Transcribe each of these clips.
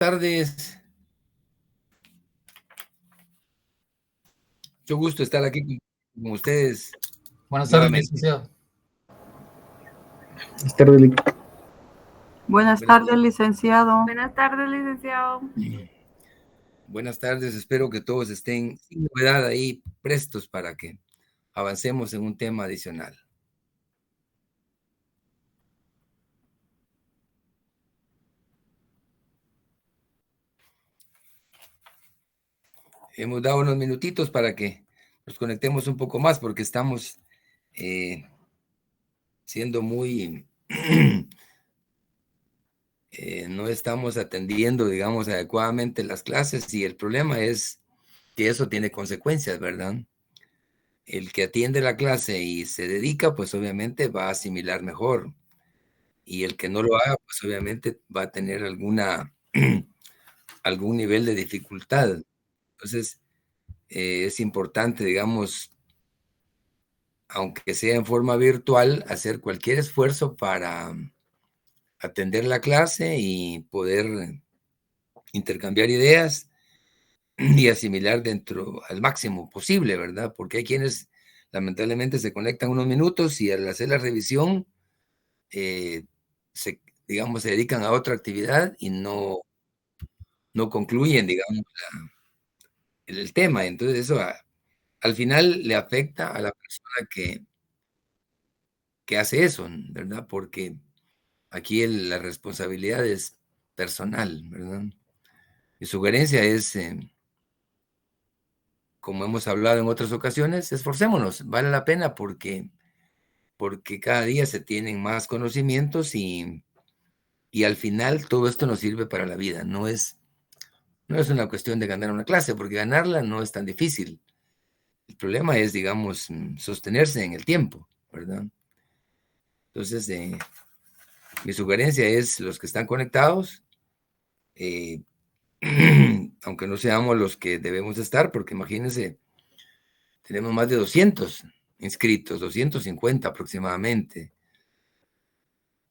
Tardes. Mucho gusto estar aquí con ustedes Buenas tardes, nuevamente. licenciado. Buenas tardes. Buenas tardes, licenciado. Buenas tardes, licenciado. Buenas tardes. Espero que todos estén sin novedad ahí, prestos para que avancemos en un tema adicional. Hemos dado unos minutitos para que nos conectemos un poco más porque estamos siendo muy... no estamos atendiendo, digamos, adecuadamente las clases y el problema es que eso tiene consecuencias, ¿verdad? El que atiende la clase y se dedica, pues obviamente va a asimilar mejor. Y el que no lo haga, pues obviamente va a tener algún nivel de dificultad. Entonces, es importante, digamos, aunque sea en forma virtual, hacer cualquier esfuerzo para atender la clase y poder intercambiar ideas y asimilar dentro al máximo posible, ¿verdad? Porque hay quienes lamentablemente se conectan unos minutos y al hacer la revisión, eh, digamos, se dedican a otra actividad y no concluyen, digamos, el tema. Entonces eso al final le afecta a la persona que hace eso, ¿verdad? Porque aquí la responsabilidad es personal, ¿verdad? Mi sugerencia es, como hemos hablado en otras ocasiones, esforcémonos, vale la pena porque cada día se tienen más conocimientos y al final todo esto nos sirve para la vida. No es una cuestión de ganar una clase, porque ganarla no es tan difícil. El problema es, digamos, sostenerse en el tiempo, ¿verdad? Entonces, mi sugerencia es los que están conectados, aunque no seamos los que debemos estar, porque imagínense, tenemos más de 200 inscritos, 250 aproximadamente.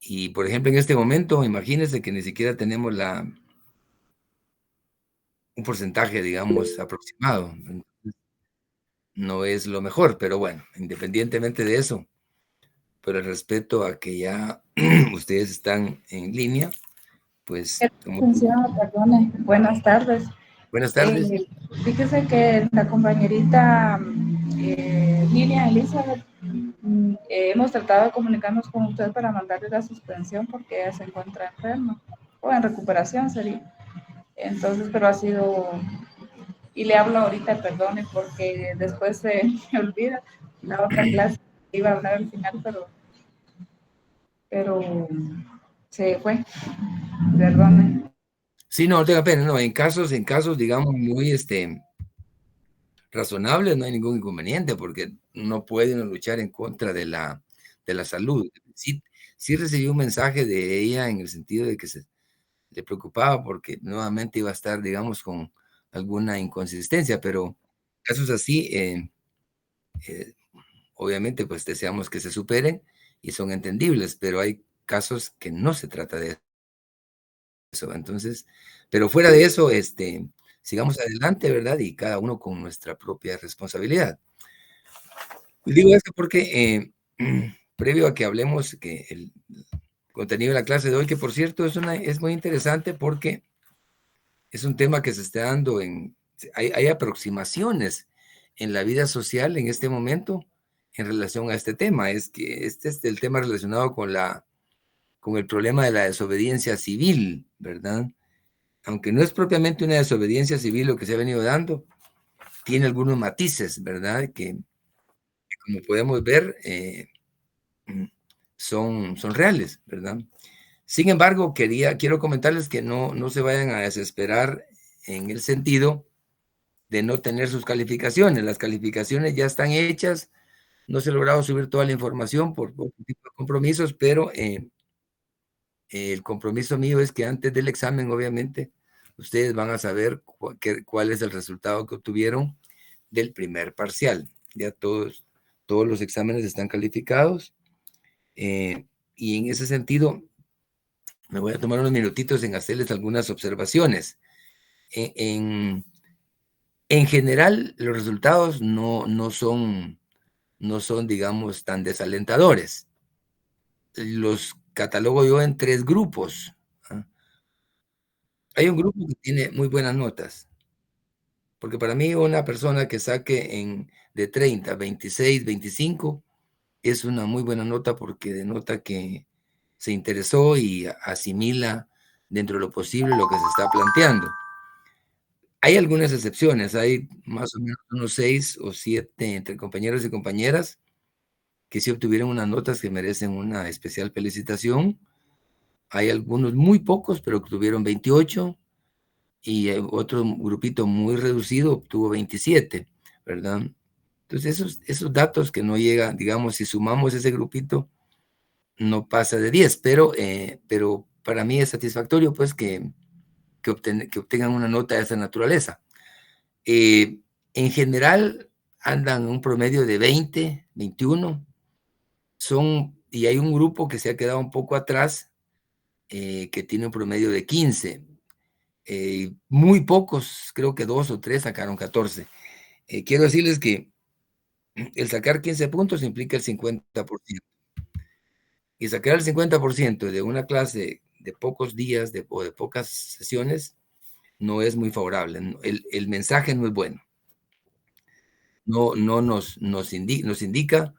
Y, por ejemplo, en este momento, imagínense que ni siquiera tenemos un porcentaje, digamos, aproximado. No es lo mejor, pero bueno, independientemente de eso, por el respeto a que ya ustedes están en línea, pues... Perdone, buenas tardes. Buenas tardes. Fíjese que la compañerita Lilia Elizabeth, hemos tratado de comunicarnos con usted para mandarle la suspensión porque ella se encuentra enferma, o en recuperación sería. Entonces, pero ha sido, y le hablo ahorita, perdone, porque después se me olvida la otra clase, iba a hablar al final, pero se fue, perdone. Sí, no tenga pena, no, en casos, digamos, muy razonables, no hay ningún inconveniente, porque no pueden luchar en contra de la salud. Sí recibí un mensaje de ella en el sentido de que se le preocupaba porque nuevamente iba a estar, digamos, con alguna inconsistencia, pero casos así, obviamente, pues deseamos que se superen y son entendibles, pero hay casos que no se trata de eso. Entonces, pero fuera de eso, sigamos adelante, ¿verdad? Y cada uno con nuestra propia responsabilidad. Digo esto porque previo a que hablemos que el contenido de la clase de hoy, que por cierto es muy interesante porque es un tema que se está dando hay aproximaciones en la vida social en este momento en relación a este tema. Es que este es el tema relacionado con el problema de la desobediencia civil, ¿verdad? Aunque no es propiamente una desobediencia civil lo que se ha venido dando, tiene algunos matices, ¿verdad? Que como podemos ver, son reales, ¿verdad? Sin embargo, quiero comentarles que no se vayan a desesperar en el sentido de no tener sus calificaciones. Las calificaciones ya están hechas, no se ha logrado subir toda la información por tipo de compromisos, pero el compromiso mío es que antes del examen, obviamente, ustedes van a saber cuál es el resultado que obtuvieron del primer parcial. Ya todos los exámenes están calificados y en ese sentido me voy a tomar unos minutitos en hacerles algunas observaciones. En, en general, los resultados no son, digamos, tan desalentadores. Los catalogo yo en 3 grupos. ¿Ah? Hay un grupo que tiene muy buenas notas, porque para mí una persona que saque de 30, 26, 25 es una muy buena nota porque denota que se interesó y asimila dentro de lo posible lo que se está planteando. Hay algunas excepciones, hay más o menos unos 6 o 7 entre compañeros y compañeras que sí obtuvieron unas notas que merecen una especial felicitación. Hay algunos muy pocos, pero que tuvieron 28 y otro grupito muy reducido obtuvo 27, ¿verdad? Entonces esos datos que no llegan, digamos, si sumamos ese grupito, no pasa de 10, pero para mí es satisfactorio pues que obtengan una nota de esa naturaleza. En general andan un promedio de 20, 21, y hay un grupo que se ha quedado un poco atrás, que tiene un promedio de 15. Muy pocos, creo que 2 o 3 sacaron 14. Quiero decirles que el sacar 15 puntos implica el 50%. Y sacar el 50% de una clase de pocos días o de pocas sesiones no es muy favorable. El mensaje no es bueno. No nos indica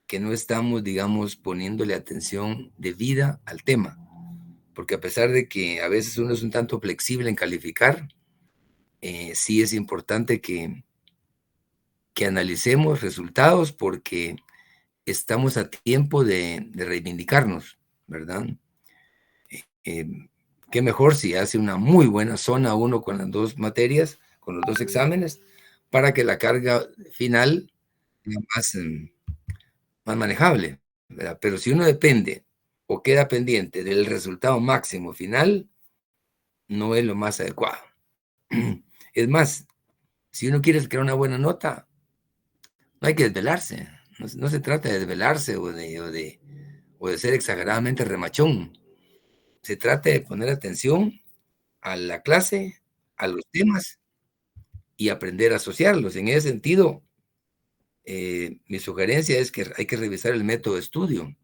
que no estamos, digamos, poniéndole atención debida al tema. Porque a pesar de que a veces uno es un tanto flexible en calificar, sí es importante que analicemos resultados porque estamos a tiempo de reivindicarnos, ¿verdad? Eh, qué mejor si hace una muy buena zona uno con las 2 materias, con los 2 exámenes, para que la carga final sea más manejable, ¿verdad? Pero si uno depende o queda pendiente del resultado máximo final, no es lo más adecuado. Es más, si uno quiere sacar una buena nota, no hay que desvelarse. No se trata de desvelarse o de ser exageradamente remachón. Se trata de poner atención a la clase, a los temas y aprender a asociarlos. En ese sentido, mi sugerencia es que hay que revisar el método de estudio.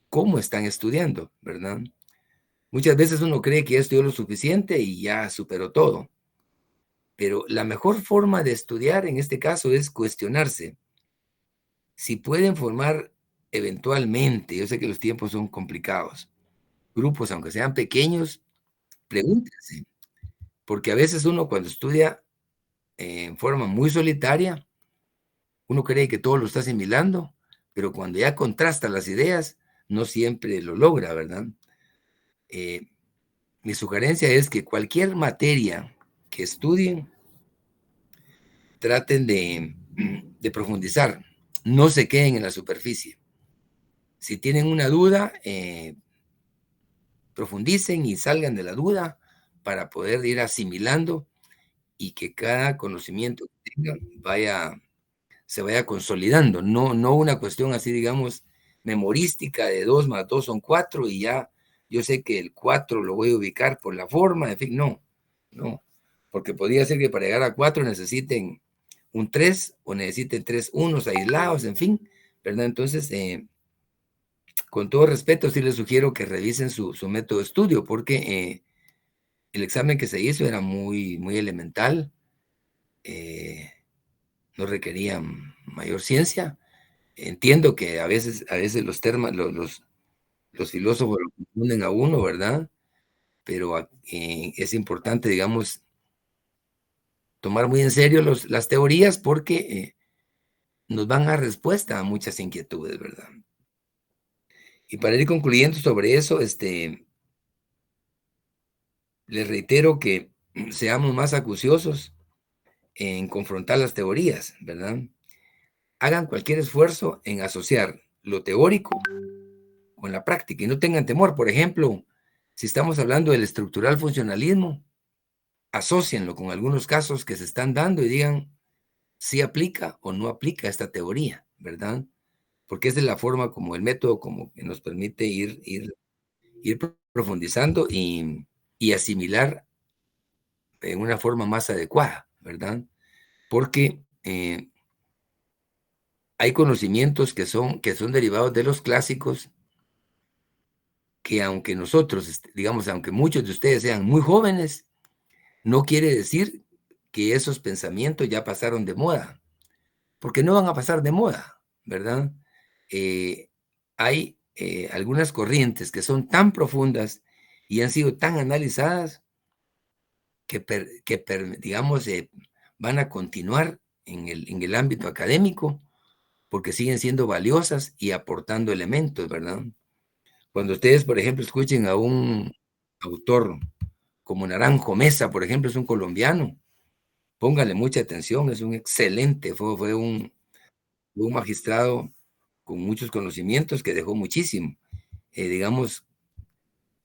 ¿Cómo están estudiando, verdad? Muchas veces uno cree que ya estudió lo suficiente y ya superó todo. Pero la mejor forma de estudiar en este caso es cuestionarse. Si pueden formar eventualmente, yo sé que los tiempos son complicados, grupos, aunque sean pequeños, pregúntense, porque a veces uno cuando estudia en forma muy solitaria, uno cree que todo lo está asimilando, pero cuando ya contrasta las ideas, no siempre lo logra, ¿verdad? Mi sugerencia es que cualquier materia que estudien, traten de profundizar, no se queden en la superficie. Si tienen una duda, profundicen y salgan de la duda para poder ir asimilando y que cada conocimiento que tengan se vaya consolidando, no una cuestión así, digamos, memorística de 2 más 2 son 4 y ya yo sé que el 4 lo voy a ubicar por la forma, en fin, no, porque podría ser que para llegar a 4 necesiten un 3 o necesiten 3 unos aislados, en fin, ¿verdad? Entonces, con todo respeto, sí les sugiero que revisen su método de estudio, porque el examen que se hizo era muy, muy elemental, no requería mayor ciencia. Entiendo que a veces los filósofos lo confunden a uno, ¿verdad? Pero es importante, digamos, tomar muy en serio las teorías porque nos van a dar respuesta a muchas inquietudes, ¿verdad? Y para ir concluyendo sobre eso, les reitero que seamos más acuciosos en confrontar las teorías, ¿verdad? Hagan cualquier esfuerzo en asociar lo teórico con la práctica y no tengan temor. Por ejemplo, si estamos hablando del estructural funcionalismo, asócienlo con algunos casos que se están dando y digan si aplica o no aplica esta teoría, ¿verdad? Porque esa es la forma como el método como que nos permite ir ir profundizando y asimilar en una forma más adecuada, ¿verdad? Porque hay conocimientos que son derivados de los clásicos, que aunque nosotros, digamos, aunque muchos de ustedes sean muy jóvenes, no quiere decir que esos pensamientos ya pasaron de moda, porque no van a pasar de moda, ¿verdad? Hay algunas corrientes que son tan profundas y han sido tan analizadas que, digamos, van a continuar en el ámbito académico porque siguen siendo valiosas y aportando elementos, ¿verdad? Cuando ustedes, por ejemplo, escuchen a un autor como Naranjo Mesa, por ejemplo, es un colombiano, póngale mucha atención, es un excelente, fue un magistrado con muchos conocimientos que dejó muchísimo, digamos,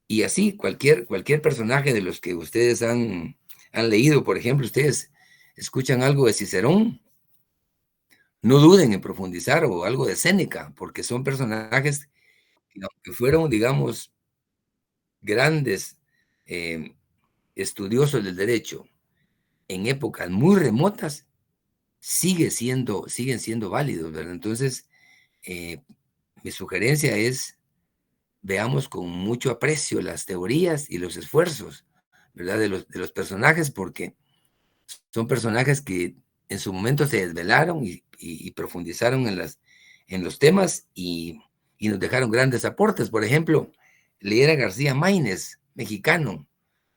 y así cualquier personaje de los que ustedes han leído, por ejemplo, ustedes escuchan algo de Cicerón, no duden en profundizar, o algo de Séneca, porque son personajes que fueron, digamos, grandes estudiosos del derecho en épocas muy remotas, siguen siendo válidos, ¿verdad? Entonces, mi sugerencia es, veamos con mucho aprecio las teorías y los esfuerzos, ¿verdad? De los personajes, porque son personajes que en su momento se desvelaron y profundizaron en los temas y nos dejaron grandes aportes. Por ejemplo, leer a García Máinez, mexicano,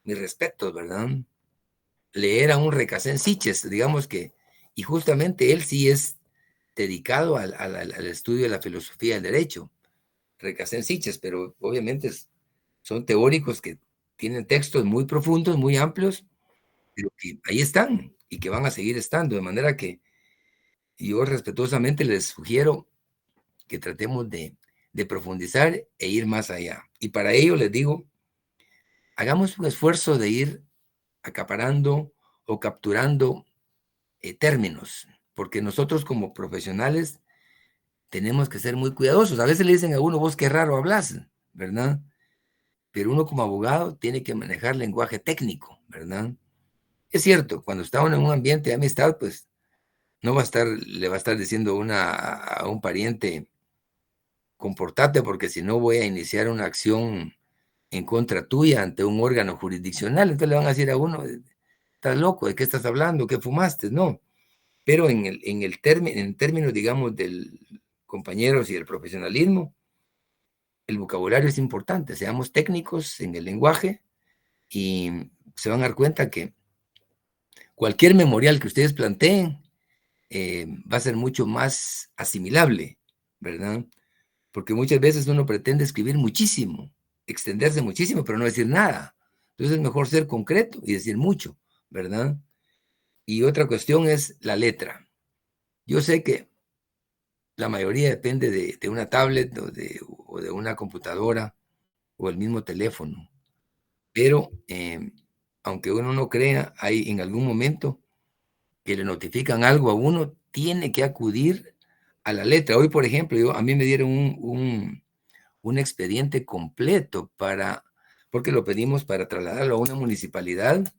mis respetos, ¿verdad? Leer a un Recasén Siches, digamos que, y justamente él sí es dedicado al estudio de la filosofía del derecho, Recasén Siches, pero obviamente son teóricos que tienen textos muy profundos, muy amplios, pero que ahí están y que van a seguir estando, de manera que yo respetuosamente les sugiero que tratemos de profundizar e ir más allá. Y para ello les digo, hagamos un esfuerzo de ir acaparando o capturando términos, porque nosotros como profesionales tenemos que ser muy cuidadosos. A veces le dicen a uno, vos qué raro hablas, ¿verdad? Pero uno como abogado tiene que manejar lenguaje técnico, ¿verdad? Es cierto, cuando está uno en un ambiente de amistad, pues no va a estar, le va a estar diciendo a un pariente, comportate porque si no voy a iniciar una acción en contra tuya ante un órgano jurisdiccional. Entonces le van a decir a uno, estás loco, ¿de qué estás hablando? ¿Qué fumaste? No. Pero en términos, digamos, del compañeros y el profesionalismo, el vocabulario es importante. Seamos técnicos en el lenguaje y se van a dar cuenta que cualquier memorial que ustedes planteen va a ser mucho más asimilable, ¿verdad? Porque muchas veces uno pretende escribir muchísimo, extenderse muchísimo, pero no decir nada. Entonces es mejor ser concreto y decir mucho, ¿verdad? Y otra cuestión es la letra. Yo sé que la mayoría depende de una tablet o de una computadora o el mismo teléfono, pero aunque uno no crea, hay en algún momento que le notifican algo a uno, tiene que acudir a la letra. Hoy, por ejemplo, a mí me dieron un expediente completo porque lo pedimos para trasladarlo a una municipalidad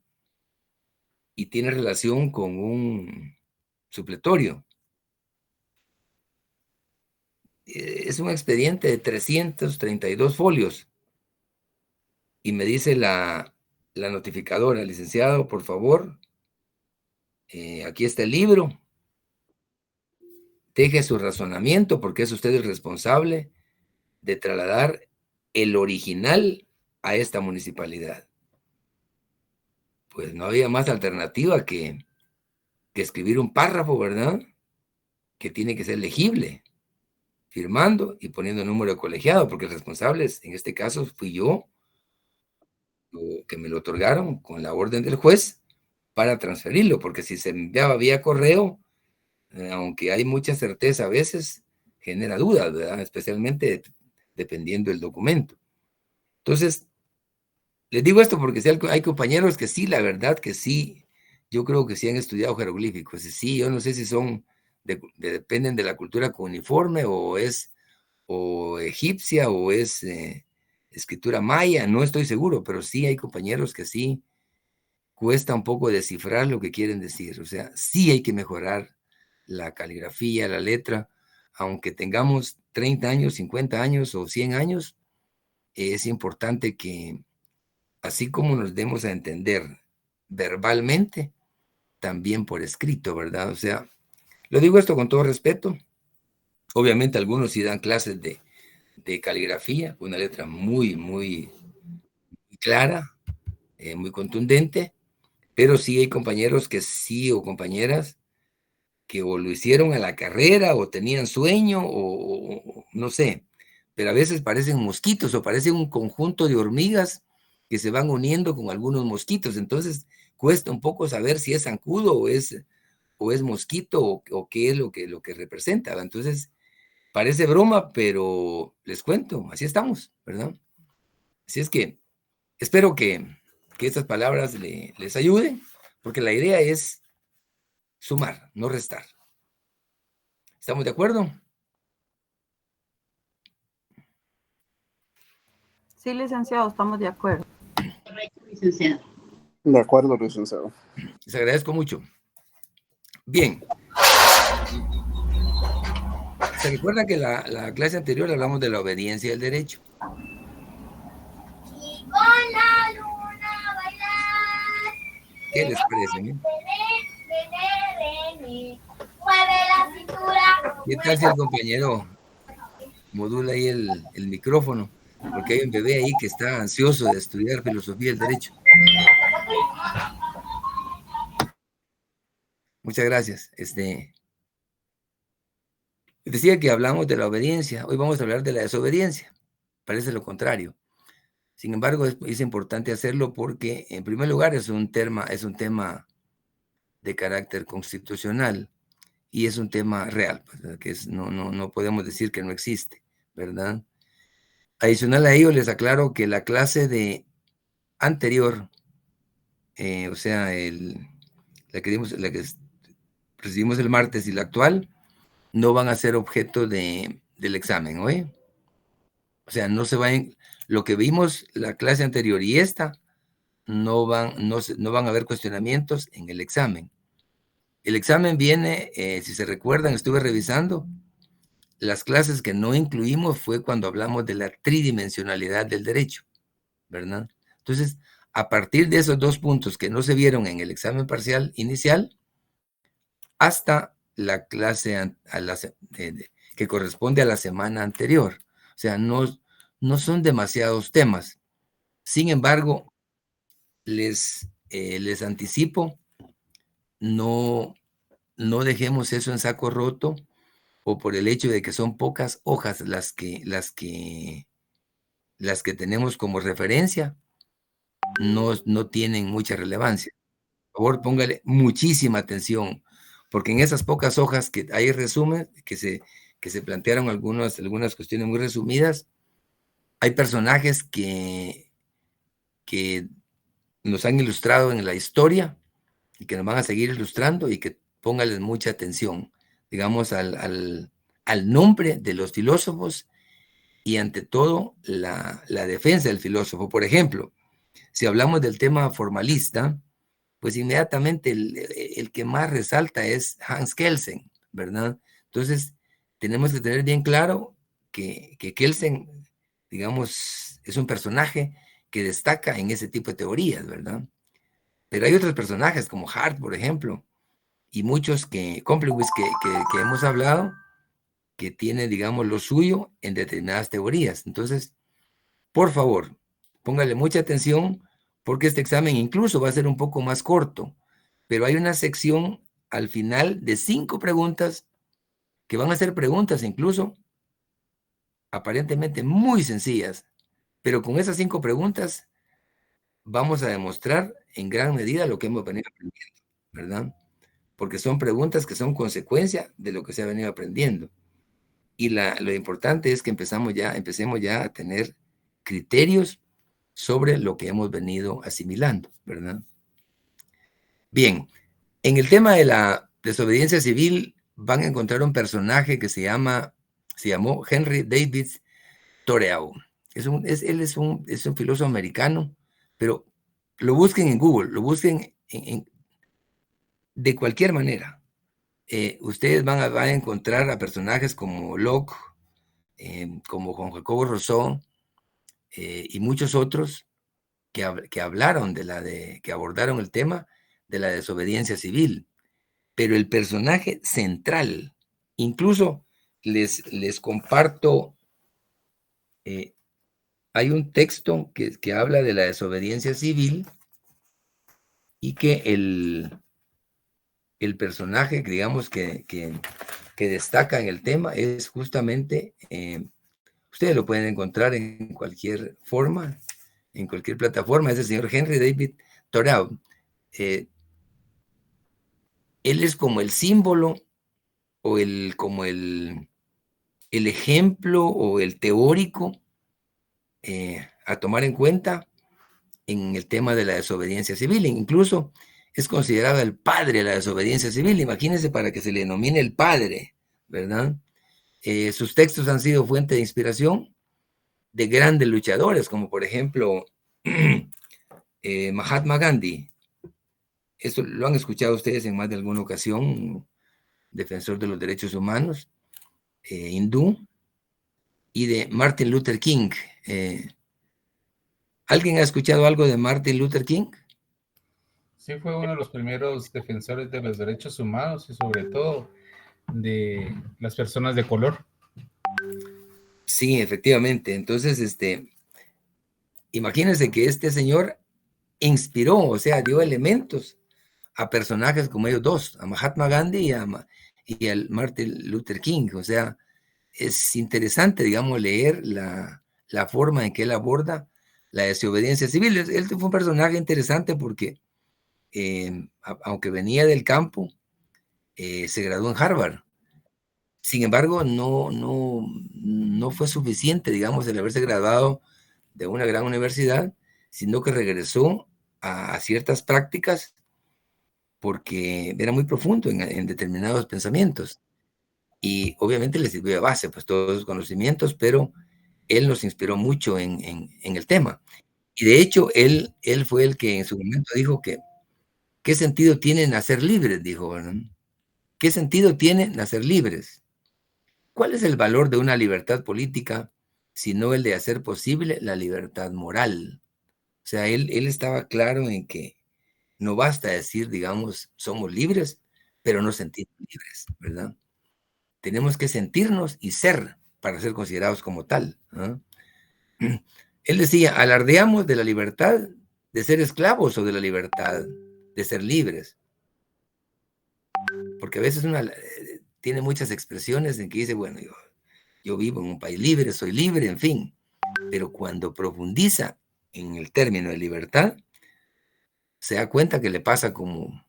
y tiene relación con un supletorio. Es un expediente de 332 folios y me dice la notificadora, licenciado, por favor, aquí está el libro, deje su razonamiento porque es usted el responsable de trasladar el original a esta municipalidad. Pues no había más alternativa que escribir un párrafo, ¿verdad? Que tiene que ser legible, firmando y poniendo el número de colegiado, porque el responsable, en este caso, fui yo, que me lo otorgaron con la orden del juez para transferirlo, porque si se enviaba vía correo, aunque hay mucha certeza a veces, genera dudas, ¿verdad? Especialmente dependiendo del documento. Entonces, les digo esto porque sí, hay compañeros que sí, la verdad que sí, yo creo que sí han estudiado jeroglíficos, y sí, yo no sé si son, dependen de la cultura cuneiforme o egipcia o es escritura maya, no estoy seguro, pero sí hay compañeros que sí cuesta un poco descifrar lo que quieren decir. O sea, sí hay que mejorar la caligrafía, la letra, aunque tengamos 30 años, 50 años o 100 años, es importante que, así como nos demos a entender verbalmente, también por escrito, ¿verdad? O sea, lo digo esto con todo respeto. Obviamente algunos sí dan clases de caligrafía, una letra muy clara, muy contundente, pero sí hay compañeros que sí, o compañeras que o lo hicieron a la carrera o tenían sueño o no sé, pero a veces parecen mosquitos o parecen un conjunto de hormigas que se van uniendo con algunos mosquitos, entonces cuesta un poco saber si es zancudo o es mosquito o qué es lo que representa, ¿verdad? Entonces parece broma, pero les cuento, así estamos, ¿verdad? Así es que espero que estas palabras les ayuden, porque la idea es sumar, no restar. ¿Estamos de acuerdo? Sí, licenciado, estamos de acuerdo. Correcto, licenciado. De acuerdo, licenciado. Les agradezco mucho. Bien. ¿Se recuerda que la clase anterior hablamos de la obediencia y el derecho? Y con la luna bailar. ¿Qué les parece? Mueve la cintura. ¿Qué tal si el compañero modula ahí el micrófono? Porque hay un bebé ahí que está ansioso de estudiar filosofía del derecho. Muchas gracias. Decía que hablamos de la obediencia. Hoy vamos a hablar de la desobediencia. Parece lo contrario. Sin embargo, es importante hacerlo porque, en primer lugar, es un tema de carácter constitucional y es un tema real, pues, que no podemos decir que no existe, ¿verdad? Adicional a ello, les aclaro que la clase de anterior, o sea, la que recibimos el martes y la actual, no van a ser objeto del examen, ¿oye? O sea, no se van, lo que vimos la clase anterior y esta, no van a haber cuestionamientos en el examen. El examen viene, si se recuerdan, estuve revisando, las clases que no incluimos fue cuando hablamos de la tridimensionalidad del derecho, ¿verdad? Entonces, a partir de esos 2 puntos que no se vieron en el examen parcial inicial, hasta la clase que corresponde a la semana anterior. O sea, no son demasiados temas. Sin embargo, les anticipo, no dejemos eso en saco roto o por el hecho de que son pocas hojas las que tenemos como referencia, no tienen mucha relevancia. Por favor, póngale muchísima atención, porque en esas pocas hojas que hay resumen, que se plantearon algunas cuestiones muy resumidas, hay personajes que nos han ilustrado en la historia y que nos van a seguir ilustrando y que póngales mucha atención, digamos, al nombre de los filósofos y ante todo la defensa del filósofo. Por ejemplo, si hablamos del tema formalista, pues inmediatamente el que más resalta es Hans Kelsen, ¿verdad? Entonces, tenemos que tener bien claro que Kelsen, digamos, es un personaje que destaca en ese tipo de teorías, ¿verdad? Pero hay otros personajes como Hart, por ejemplo, y muchos Komplewitz que hemos hablado, que tienen, digamos, lo suyo en determinadas teorías. Entonces, por favor, póngale mucha atención porque este examen incluso va a ser un poco más corto, pero hay una sección al final de 5 preguntas que van a ser preguntas incluso aparentemente muy sencillas, pero con esas 5 preguntas vamos a demostrar en gran medida lo que hemos venido aprendiendo, ¿verdad? Porque son preguntas que son consecuencia de lo que se ha venido aprendiendo. Y lo importante es que empecemos ya a tener criterios sobre lo que hemos venido asimilando, ¿verdad? Bien, en el tema de la desobediencia civil van a encontrar un personaje que se llamó Henry David Thoreau. Él es un filósofo americano, pero lo busquen en Google, lo busquen de cualquier manera. Ustedes van a encontrar a personajes como Locke, como Juan Jacobo Rousseau y muchos otros que hablaron que abordaron el tema de la desobediencia civil. Pero el personaje central, incluso les comparto, hay un texto que habla de la desobediencia civil y que el personaje, digamos, que destaca en el tema es justamente, ustedes lo pueden encontrar en cualquier forma, en cualquier plataforma, es el señor Henry David Thoreau. Él es como el símbolo o como el ejemplo o el teórico a tomar en cuenta en el tema de la desobediencia civil. Incluso es considerado el padre de la desobediencia civil. Imagínense, para que se le denomine el padre, ¿verdad? Sus textos han sido fuente de inspiración de grandes luchadores, como por ejemplo Mahatma Gandhi. Esto lo han escuchado ustedes en más de alguna ocasión, defensor de los derechos humanos, hindú, y de Martin Luther King. ¿Alguien ha escuchado algo de Martin Luther King? Sí, fue uno de los primeros defensores de los derechos humanos y sobre todo de las personas de color. Sí, efectivamente. Entonces, imagínense que este señor inspiró, o sea, dio elementos a personajes como ellos dos, a Mahatma Gandhi y al Martin Luther King. O sea, es interesante, digamos, leer la forma en que él aborda la desobediencia civil. Él fue un personaje interesante porque, aunque venía del campo, se graduó en Harvard. Sin embargo, no fue suficiente, digamos, el haberse graduado de una gran universidad, sino que regresó a ciertas prácticas porque era muy profundo en determinados pensamientos. Y obviamente le sirvió de base, pues, todos los conocimientos, pero él nos inspiró mucho en el tema. Y de hecho, él fue el que en su momento dijo que, ¿qué sentido tiene nacer libres? Dijo, ¿verdad? ¿Qué sentido tiene nacer libres? ¿Cuál es el valor de una libertad política sino el de hacer posible la libertad moral? O sea, él estaba claro en que no basta decir, digamos, somos libres, pero no sentirnos libres, ¿verdad? Tenemos que sentirnos y ser para ser considerados como tal, ¿no? Él decía, alardeamos de la libertad de ser esclavos o de la libertad de ser libres. Porque a veces uno tiene muchas expresiones en que dice, bueno, yo vivo en un país libre, soy libre, en fin. Pero cuando profundiza en el término de libertad, se da cuenta que le pasa como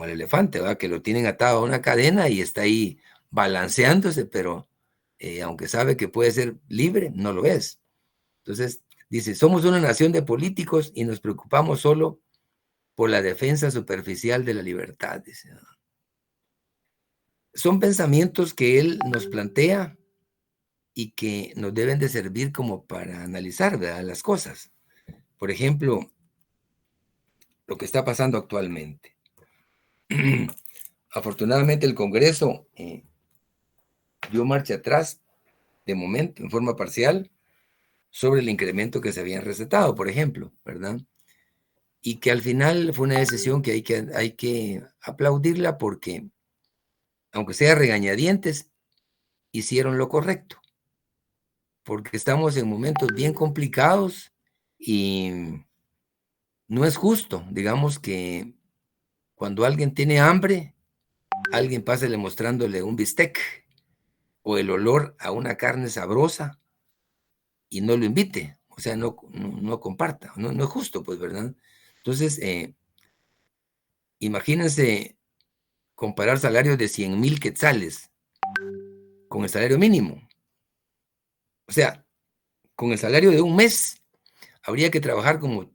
al elefante, ¿verdad? Que lo tienen atado a una cadena y está ahí balanceándose, pero aunque sabe que puede ser libre, no lo es. Entonces, dice, somos una nación de políticos y nos preocupamos solo por la defensa superficial de la libertad, dice. Son pensamientos que él nos plantea y que nos deben de servir como para analizar, ¿verdad?, las cosas. Por ejemplo, lo que está pasando actualmente. Afortunadamente el Congreso dio marcha atrás, de momento, en forma parcial, sobre el incremento que se habían recetado, por ejemplo, ¿verdad? Y que al final fue una decisión que hay que aplaudirla porque, aunque sea regañadientes, hicieron lo correcto. Porque estamos en momentos bien complicados y no es justo, digamos, que cuando alguien tiene hambre, alguien pásele mostrándole un bistec o el olor a una carne sabrosa y no lo invite, o sea, no comparta, no es justo, pues, ¿verdad? Entonces, imagínense comparar salarios de 100,000 quetzales con el salario mínimo. O sea, con el salario de un mes, habría que trabajar como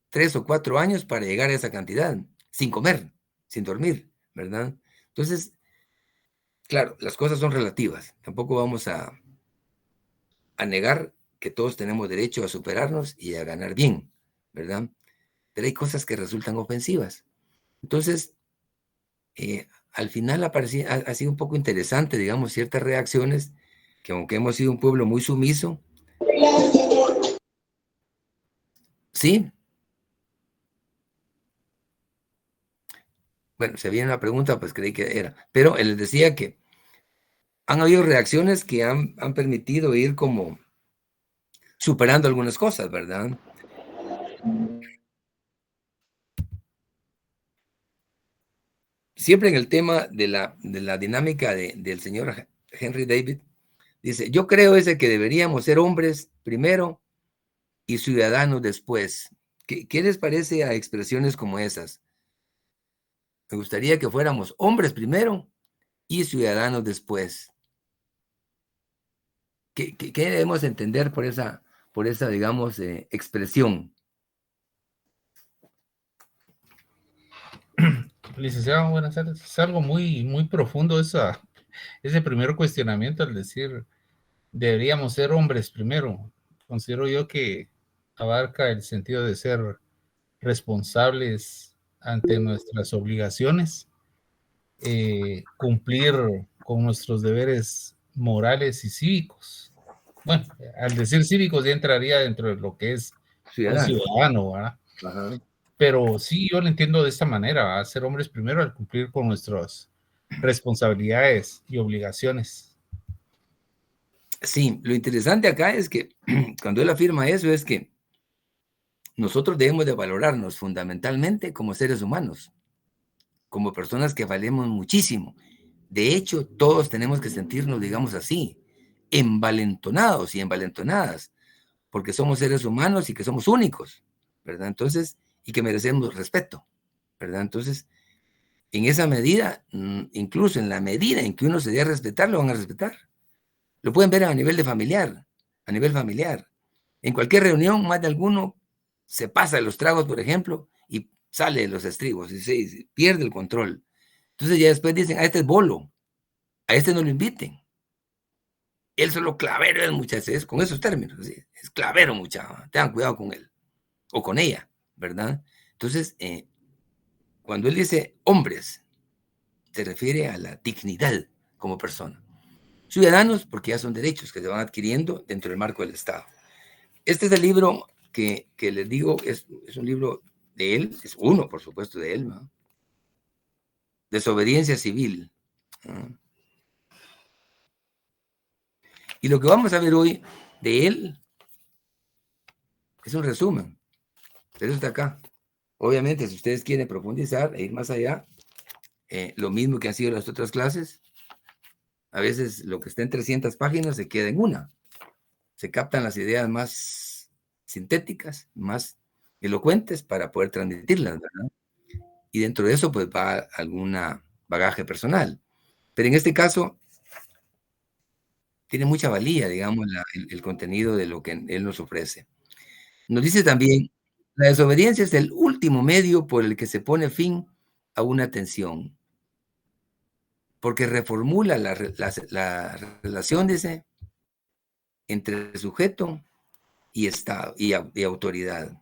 3 o 4 años para llegar a esa cantidad, sin comer, sin dormir, ¿verdad? Entonces, claro, las cosas son relativas. Tampoco vamos a negar que todos tenemos derecho a superarnos y a ganar bien, ¿verdad? Pero hay cosas que resultan ofensivas. Entonces, al final ha sido un poco interesante, digamos, ciertas reacciones que aunque hemos sido un pueblo muy sumiso, sí. Bueno, se viene una pregunta, pues creí que era. Pero él les decía que han habido reacciones que han permitido ir como superando algunas cosas, ¿verdad? Siempre en el tema de la dinámica del señor Henry David, dice, yo creo que deberíamos ser hombres primero y ciudadanos después. ¿Qué les parece a expresiones como esas? Me gustaría que fuéramos hombres primero y ciudadanos después. ¿Qué debemos entender por esa digamos, expresión? Licenciado, buenas tardes. Es algo muy, muy profundo ese primer cuestionamiento al decir deberíamos ser hombres primero. Considero yo que abarca el sentido de ser responsables ante nuestras obligaciones, cumplir con nuestros deberes morales y cívicos. Bueno, al decir cívicos ya entraría dentro de lo que es un ciudadano, ¿verdad? Ajá. Pero sí, yo lo entiendo de esta manera, ¿verdad? Ser hombres primero al cumplir con nuestras responsabilidades y obligaciones. Sí, lo interesante acá es que cuando él afirma eso es que nosotros debemos de valorarnos fundamentalmente como seres humanos, como personas que valemos muchísimo. De hecho, todos tenemos que sentirnos, digamos así, envalentonados y envalentonadas, porque somos seres humanos y que somos únicos, ¿verdad? Entonces, y que merecemos respeto, ¿verdad? Entonces, en esa medida, incluso en la medida en que uno se dé a respetar, lo van a respetar. Lo pueden ver a nivel familiar. En cualquier reunión, más de alguno se pasa de los tragos, por ejemplo, y sale de los estribos y se pierde el control. Entonces ya después dicen, a este es bolo, a este no lo inviten. Él solo clavero es, muchachos, con esos términos, ¿sí? Es clavero, muchachos, tengan cuidado con él o con ella, ¿verdad? Entonces, cuando él dice hombres, se refiere a la dignidad como persona. Ciudadanos, porque ya son derechos que se van adquiriendo dentro del marco del Estado. Este es el libro que les digo, es un libro de él, es uno, por supuesto, de él, ¿no? Desobediencia civil. ¿No? Y lo que vamos a ver hoy de él es un resumen, pero eso está acá. Obviamente, si ustedes quieren profundizar e ir más allá, lo mismo que han sido las otras clases, a veces lo que está en 300 páginas se queda en una. Se captan las ideas más sintéticas, más elocuentes para poder transmitirlas, ¿verdad? Y dentro de eso, pues va alguna bagaje personal. Pero en este caso, tiene mucha valía, digamos, el contenido de lo que él nos ofrece. Nos dice también, la desobediencia es el último medio por el que se pone fin a una tensión, porque reformula la relación, dice, entre sujeto y Estado y autoridad.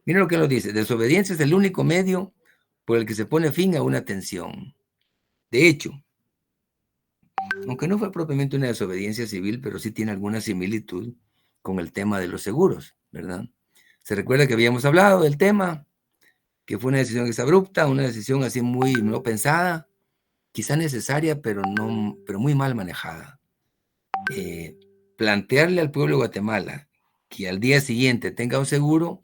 Miren lo que nos dice, desobediencia es el único medio por el que se pone fin a una tensión. De hecho, aunque no fue propiamente una desobediencia civil, pero sí tiene alguna similitud con el tema de los seguros, ¿verdad? Se recuerda que habíamos hablado del tema, que fue una decisión exabrupta, una decisión así muy no pensada, quizá necesaria, pero muy mal manejada. Plantearle al pueblo de Guatemala que al día siguiente tenga un seguro,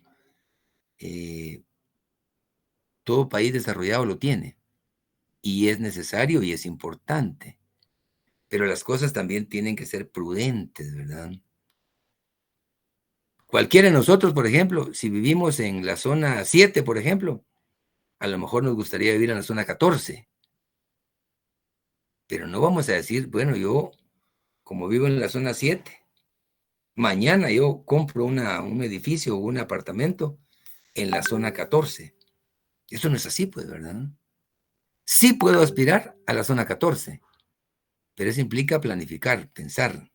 todo país desarrollado lo tiene, y es necesario y es importante, pero las cosas también tienen que ser prudentes, ¿verdad? Cualquiera de nosotros, por ejemplo, si vivimos en la zona 7, por ejemplo, a lo mejor nos gustaría vivir en la zona 14, pero no vamos a decir, bueno, yo, como vivo en la zona 7, mañana yo compro un edificio o un apartamento en la zona 14. Eso no es así, pues, ¿verdad? Sí puedo aspirar a la zona 14, pero eso implica planificar, pensar.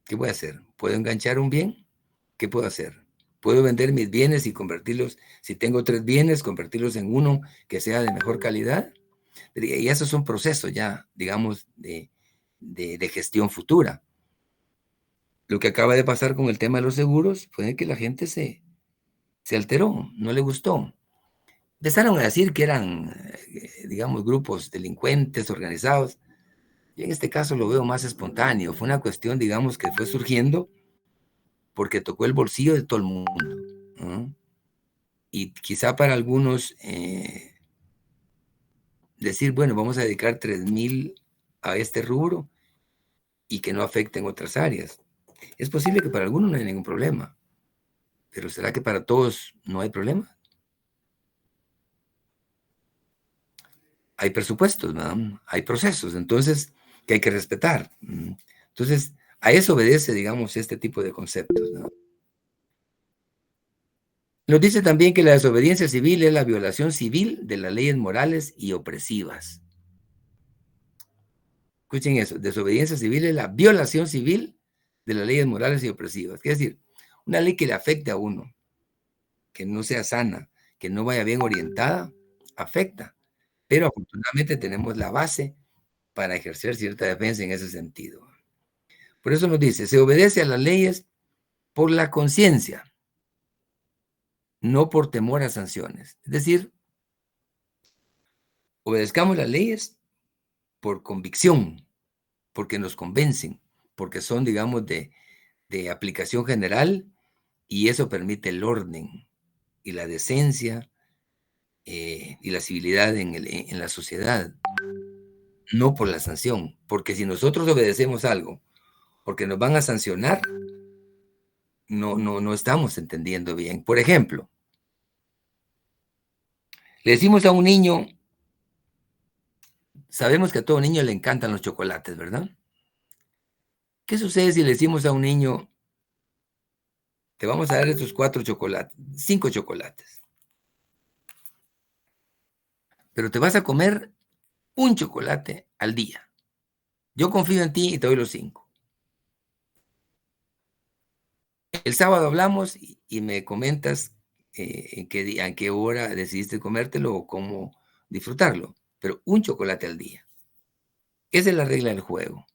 ¿Qué voy a hacer? ¿Puedo enganchar un bien? ¿Qué puedo hacer? ¿Puedo vender mis bienes y convertirlos, si tengo 3 bienes, convertirlos en uno que sea de mejor calidad? Y esos son procesos ya, digamos, de gestión futura. Lo que acaba de pasar con el tema de los seguros fue que la gente se alteró, no le gustó. Empezaron a decir que eran, digamos, grupos delincuentes organizados. Y en este caso lo veo más espontáneo. Fue una cuestión, digamos, que fue surgiendo porque tocó el bolsillo de todo el mundo, ¿no? Y quizá para algunos decir, bueno, vamos a dedicar 3,000 a este rubro y que no afecten otras áreas. Es posible que para algunos no haya ningún problema, pero ¿será que para todos no hay problema? Hay presupuestos, ¿no? Hay procesos, entonces, que hay que respetar. Entonces, a eso obedece, digamos, este tipo de conceptos, ¿no? Nos dice también que la desobediencia civil es la violación civil de las leyes morales y opresivas. Escuchen eso, desobediencia civil es la violación civil de las leyes morales y opresivas. Es decir, una ley que le afecte a uno, que no sea sana, que no vaya bien orientada, afecta. Pero afortunadamente tenemos la base para ejercer cierta defensa en ese sentido. Por eso nos dice, se obedece a las leyes por la conciencia, no por temor a sanciones. Es decir, obedezcamos las leyes por convicción, porque nos convencen, porque son, digamos, de aplicación general y eso permite el orden y la decencia y la civilidad en la sociedad, no por la sanción, porque si nosotros obedecemos algo porque nos van a sancionar, no estamos entendiendo bien. Por ejemplo, le decimos a un niño, sabemos que a todo niño le encantan los chocolates, ¿verdad? ¿Qué sucede si le decimos a un niño, te vamos a dar estos 4 chocolates, 5 chocolates, pero te vas a comer un chocolate al día? Yo confío en ti y te doy los 5. El sábado hablamos y me comentas en qué hora decidiste comértelo o cómo disfrutarlo, pero un chocolate al día. Esa es la regla del juego.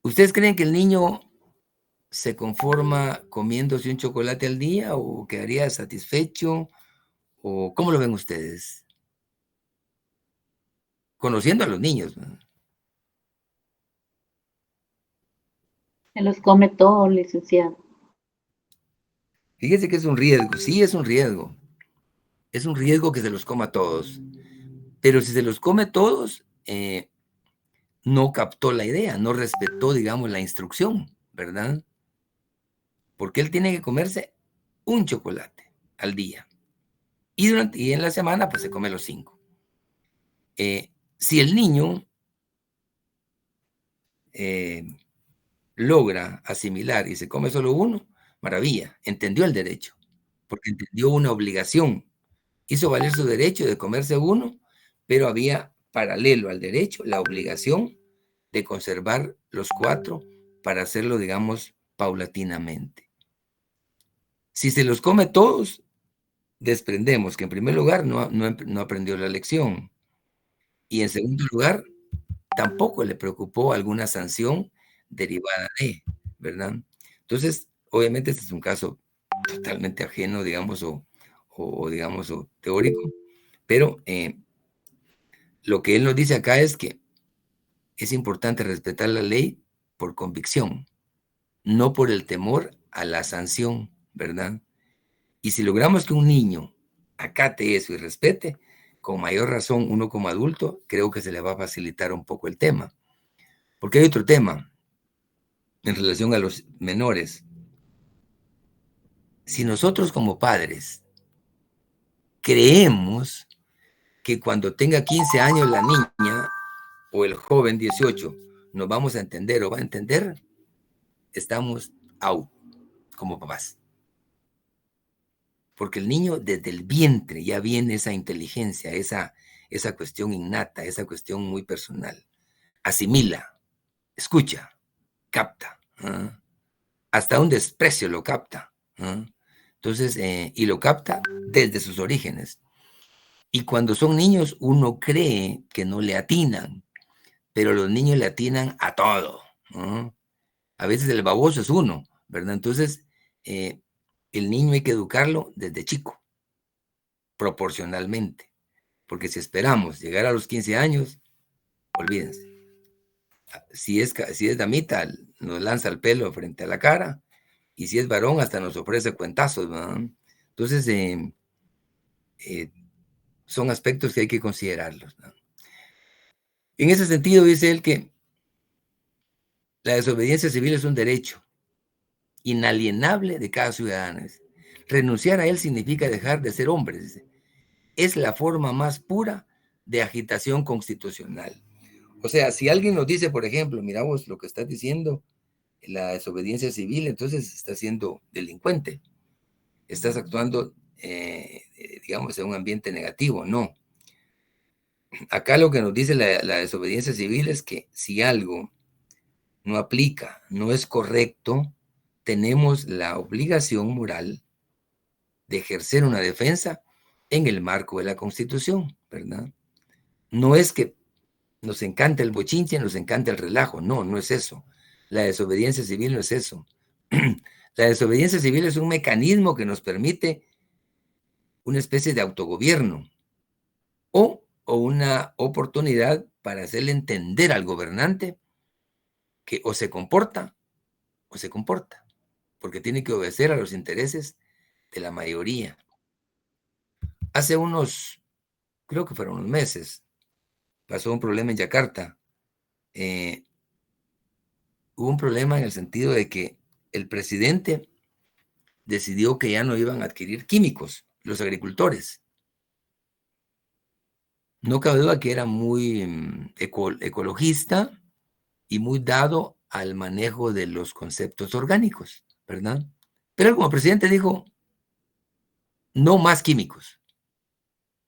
¿Ustedes creen que el niño se conforma comiéndose un chocolate al día o quedaría satisfecho? ¿O cómo lo ven ustedes? Conociendo a los niños, ¿no? Se los come todo, licenciado. Fíjese que es un riesgo. Sí, es un riesgo. Es un riesgo que se los coma todos. Pero si se los come todos, no captó la idea, no respetó, digamos, la instrucción, ¿verdad? Porque él tiene que comerse un chocolate al día. Y en la semana, pues se come los 5. Si el niño logra asimilar y se come solo uno, maravilla, entendió el derecho, porque entendió una obligación. Hizo valer su derecho de comerse uno, pero había paralelo al derecho la obligación de conservar los 4 para hacerlo, digamos, paulatinamente. Si se los come todos, desprendemos que en primer lugar no aprendió la lección y en segundo lugar tampoco le preocupó alguna sanción derivada de, ¿verdad? Entonces, obviamente este es un caso totalmente ajeno, digamos, o digamos, o teórico, pero lo que él nos dice acá es que es importante respetar la ley por convicción, no por el temor a la sanción, ¿verdad? Y si logramos que un niño acate eso y respete, con mayor razón uno como adulto, creo que se le va a facilitar un poco el tema. Porque hay otro tema en relación a los menores. Si nosotros como padres creemos que cuando tenga 15 años la niña o el joven 18 nos vamos a entender o va a entender, estamos out como papás. Porque el niño desde el vientre ya viene esa inteligencia, esa cuestión innata, esa cuestión muy personal. Asimila, escucha, capta, hasta un desprecio lo capta. Entonces, y lo capta desde sus orígenes. Y cuando son niños, uno cree que no le atinan, pero los niños le atinan a todo. A veces el baboso es uno, ¿verdad? Entonces, el niño hay que educarlo desde chico, proporcionalmente. Porque si esperamos llegar a los 15 años, olvídense. Si es damita, nos lanza el pelo frente a la cara, y si es varón, hasta nos ofrece cuentazos, ¿verdad? Entonces, son aspectos que hay que considerarlos, ¿no? En ese sentido, dice él que la desobediencia civil es un derecho inalienable de cada ciudadano. Renunciar a él significa dejar de ser hombre, dice. Es la forma más pura de agitación constitucional. O sea, si alguien nos dice, por ejemplo, mira vos lo que estás diciendo, la desobediencia civil, entonces estás siendo delincuente, estás actuando, digamos, en un ambiente negativo. No. Acá lo que nos dice la desobediencia civil es que si algo no aplica, no es correcto, tenemos la obligación moral de ejercer una defensa en el marco de la Constitución, ¿verdad? No es que nos encanta el bochinche, nos encanta el relajo, no, no es eso. La desobediencia civil no es eso. La desobediencia civil es un mecanismo que nos permite una especie de autogobierno o una oportunidad para hacerle entender al gobernante que o se comporta, porque tiene que obedecer a los intereses de la mayoría. Hace creo que fueron unos meses, pasó un problema en Yakarta. Hubo un problema en el sentido de que el presidente decidió que ya no iban a adquirir químicos los agricultores. No cabe duda que era muy ecologista y muy dado al manejo de los conceptos orgánicos, ¿verdad? Pero él como presidente dijo, no más químicos.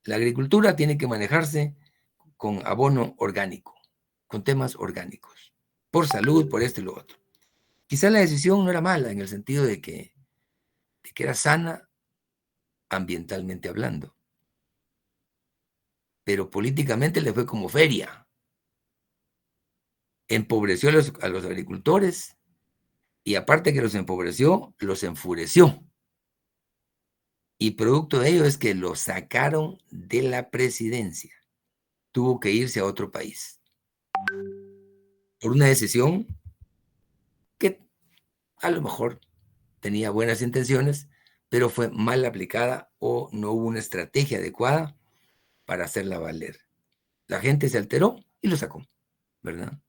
La agricultura tiene que manejarse con abono orgánico, con temas orgánicos, por salud, por esto y lo otro. Quizá la decisión no era mala en el sentido de que era sana ambientalmente hablando, pero políticamente le fue como feria. Empobreció a los agricultores y aparte que los empobreció, los enfureció. Y producto de ello es que lo sacaron de la presidencia. Tuvo que irse a otro país por una decisión que a lo mejor tenía buenas intenciones, pero fue mal aplicada o no hubo una estrategia adecuada para hacerla valer. La gente se alteró y lo sacó, ¿verdad?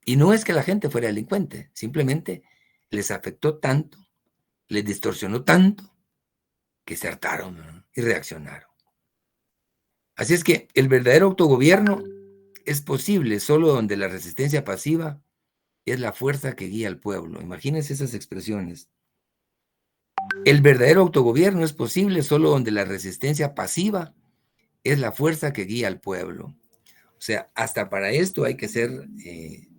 Y no es que la gente fuera delincuente, simplemente les afectó tanto, les distorsionó tanto, que se hartaron, ¿no? Y reaccionaron. Así es que el verdadero autogobierno es posible solo donde la resistencia pasiva es la fuerza que guía al pueblo. Imagínense esas expresiones. El verdadero autogobierno es posible solo donde la resistencia pasiva es la fuerza que guía al pueblo. O sea, hasta para esto hay que ser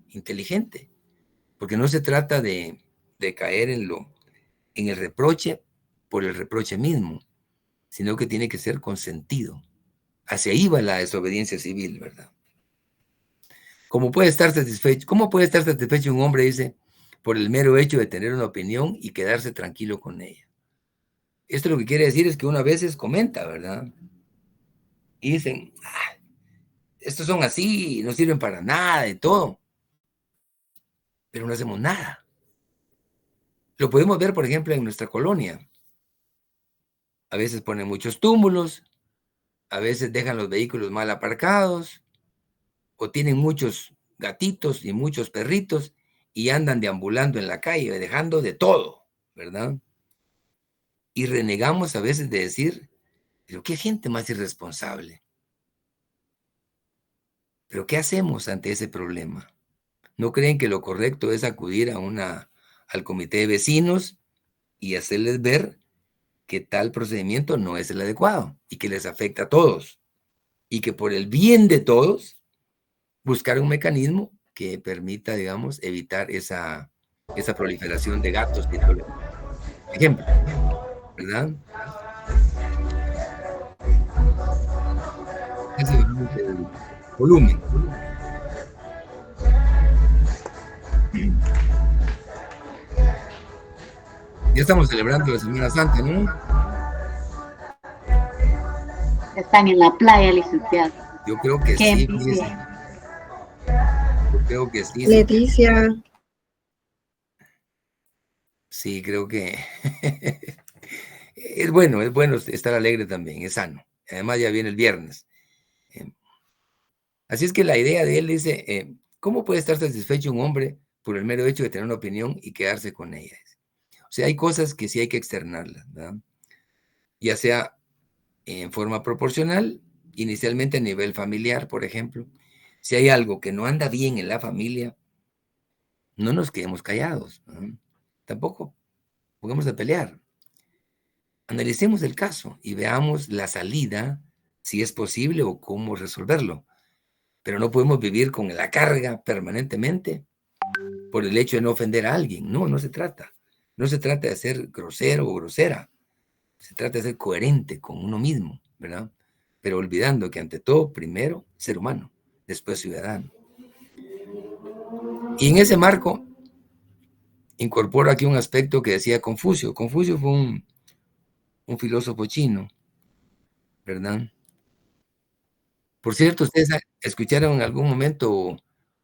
inteligente, porque no se trata de caer en el reproche por el reproche mismo, sino que tiene que ser consentido. Hacia ahí va la desobediencia civil, ¿verdad? ¿Cómo puede estar satisfecho un hombre, dice, por el mero hecho de tener una opinión y quedarse tranquilo con ella? Esto lo que quiere decir es que uno a veces comenta, ¿verdad? Y dicen, estos son así, no sirven para nada y todo. Pero no hacemos nada. Lo podemos ver, por ejemplo, en nuestra colonia. A veces ponen muchos túmulos, a veces dejan los vehículos mal aparcados, o tienen muchos gatitos y muchos perritos y andan deambulando en la calle, dejando de todo, ¿verdad? Y renegamos a veces de decir, pero qué gente más irresponsable. Pero ¿qué hacemos ante ese problema? ¿No creen que lo correcto es acudir al comité de vecinos y hacerles ver que tal procedimiento no es el adecuado y que les afecta a todos? Y que por el bien de todos, buscar un mecanismo que permita, digamos, evitar esa proliferación de gatos. Y todo. Ejemplo, ¿verdad? Ese es el volumen. Ya estamos celebrando la Semana Santa, ¿no? Están en la playa, licenciado. Yo creo que Qué sí. envidia. Yo creo que sí. Leticia. Sí, creo que es bueno estar alegre también, es sano. Además ya viene el viernes. Así es que la idea de él dice, ¿cómo puede estar satisfecho un hombre por el mero hecho de tener una opinión y quedarse con ella? O sea, hay cosas que sí hay que externarlas, ¿verdad? Ya sea en forma proporcional, inicialmente a nivel familiar, por ejemplo. Si hay algo que no anda bien en la familia, no nos quedemos callados, ¿no? Tampoco juguemos a pelear. Analicemos el caso y veamos la salida, si es posible o cómo resolverlo. Pero no podemos vivir con la carga permanentemente por el hecho de no ofender a alguien. No, no se trata. No se trata de ser grosero o grosera. Se trata de ser coherente con uno mismo, ¿verdad? Pero olvidando que ante todo, primero, ser humano, después ciudadano. Y en ese marco, incorporo aquí un aspecto que decía Confucio. Confucio fue un filósofo chino, ¿verdad? Por cierto, ustedes escucharon en algún momento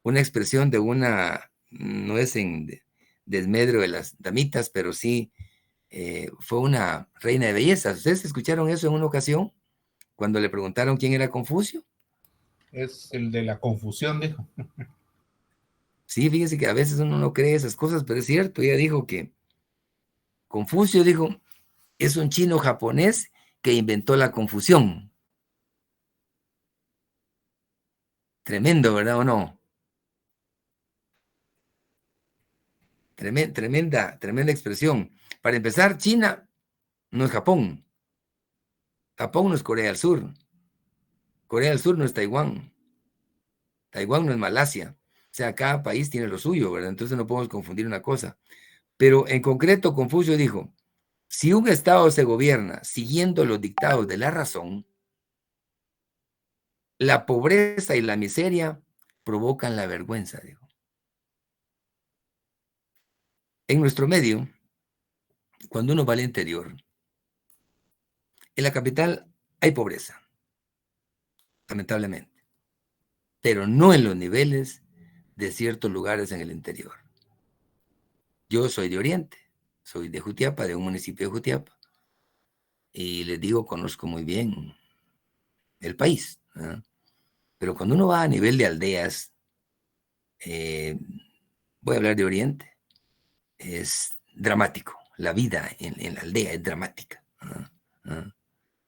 una expresión de una, no es en desmedro de las damitas, pero sí fue una reina de belleza. ¿Ustedes escucharon eso en una ocasión cuando le preguntaron quién era Confucio? Es el de la confusión, dijo. Sí, fíjense que a veces uno no cree esas cosas, pero es cierto. Ella dijo que Confucio, dijo, es un chino japonés que inventó la confusión. Tremendo, ¿verdad o no? Tremenda expresión. Para empezar, China no es Japón. Japón no es Corea del Sur. Corea del Sur no es Taiwán. Taiwán no es Malasia. O sea, cada país tiene lo suyo, ¿verdad? Entonces no podemos confundir una cosa. Pero en concreto, Confucio dijo, si un Estado se gobierna siguiendo los dictados de la razón, la pobreza y la miseria provocan la vergüenza, dijo. En nuestro medio, cuando uno va al interior, en la capital hay pobreza, lamentablemente, pero no en los niveles de ciertos lugares en el interior. Yo soy de Oriente, soy de Jutiapa, de un municipio de Jutiapa, y les digo, conozco muy bien el país, ¿no? Pero cuando uno va a nivel de aldeas, voy a hablar de Oriente, es dramático. La vida en la aldea es dramática, ¿no?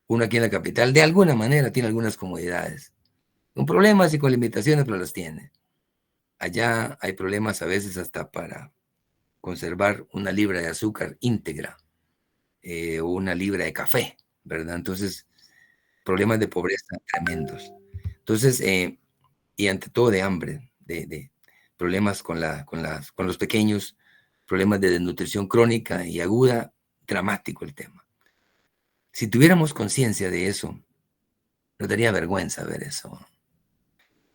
Uno aquí en la capital, de alguna manera, tiene algunas comodidades, con problemas y con limitaciones, pero las tiene. Allá hay problemas a veces hasta para conservar una libra de azúcar íntegra o una libra de café, ¿verdad? Entonces, problemas de pobreza tremendos. Entonces, y ante todo de hambre, de problemas con los pequeños, problemas de desnutrición crónica y aguda, dramático el tema. Si tuviéramos conciencia de eso, nos daría vergüenza ver eso.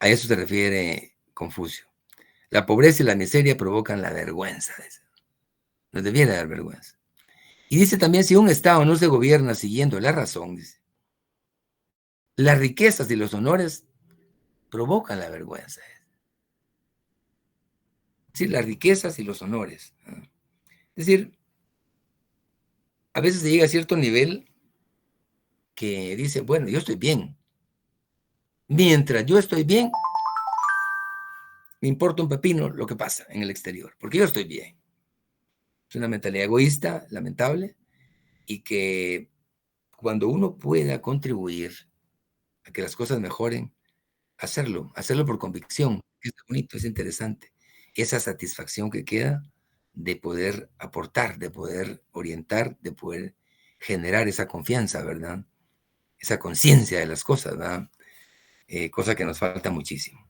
A eso se refiere Confucio. La pobreza y la miseria provocan la vergüenza. Nos debiera dar vergüenza. Y dice también, si un Estado no se gobierna siguiendo la razón, dice, las riquezas y los honores provocan la vergüenza. Es decir, las riquezas y los honores. Es decir, a veces se llega a cierto nivel que dice, bueno, yo estoy bien. Mientras yo estoy bien, me importa un pepino lo que pasa en el exterior, porque yo estoy bien. Es una mentalidad egoísta, lamentable, y que cuando uno pueda contribuir a que las cosas mejoren, hacerlo por convicción, es bonito, es interesante. Esa satisfacción que queda de poder aportar, de poder orientar, de poder generar esa confianza, ¿verdad? Esa conciencia de las cosas, ¿verdad? Cosa que nos falta muchísimo.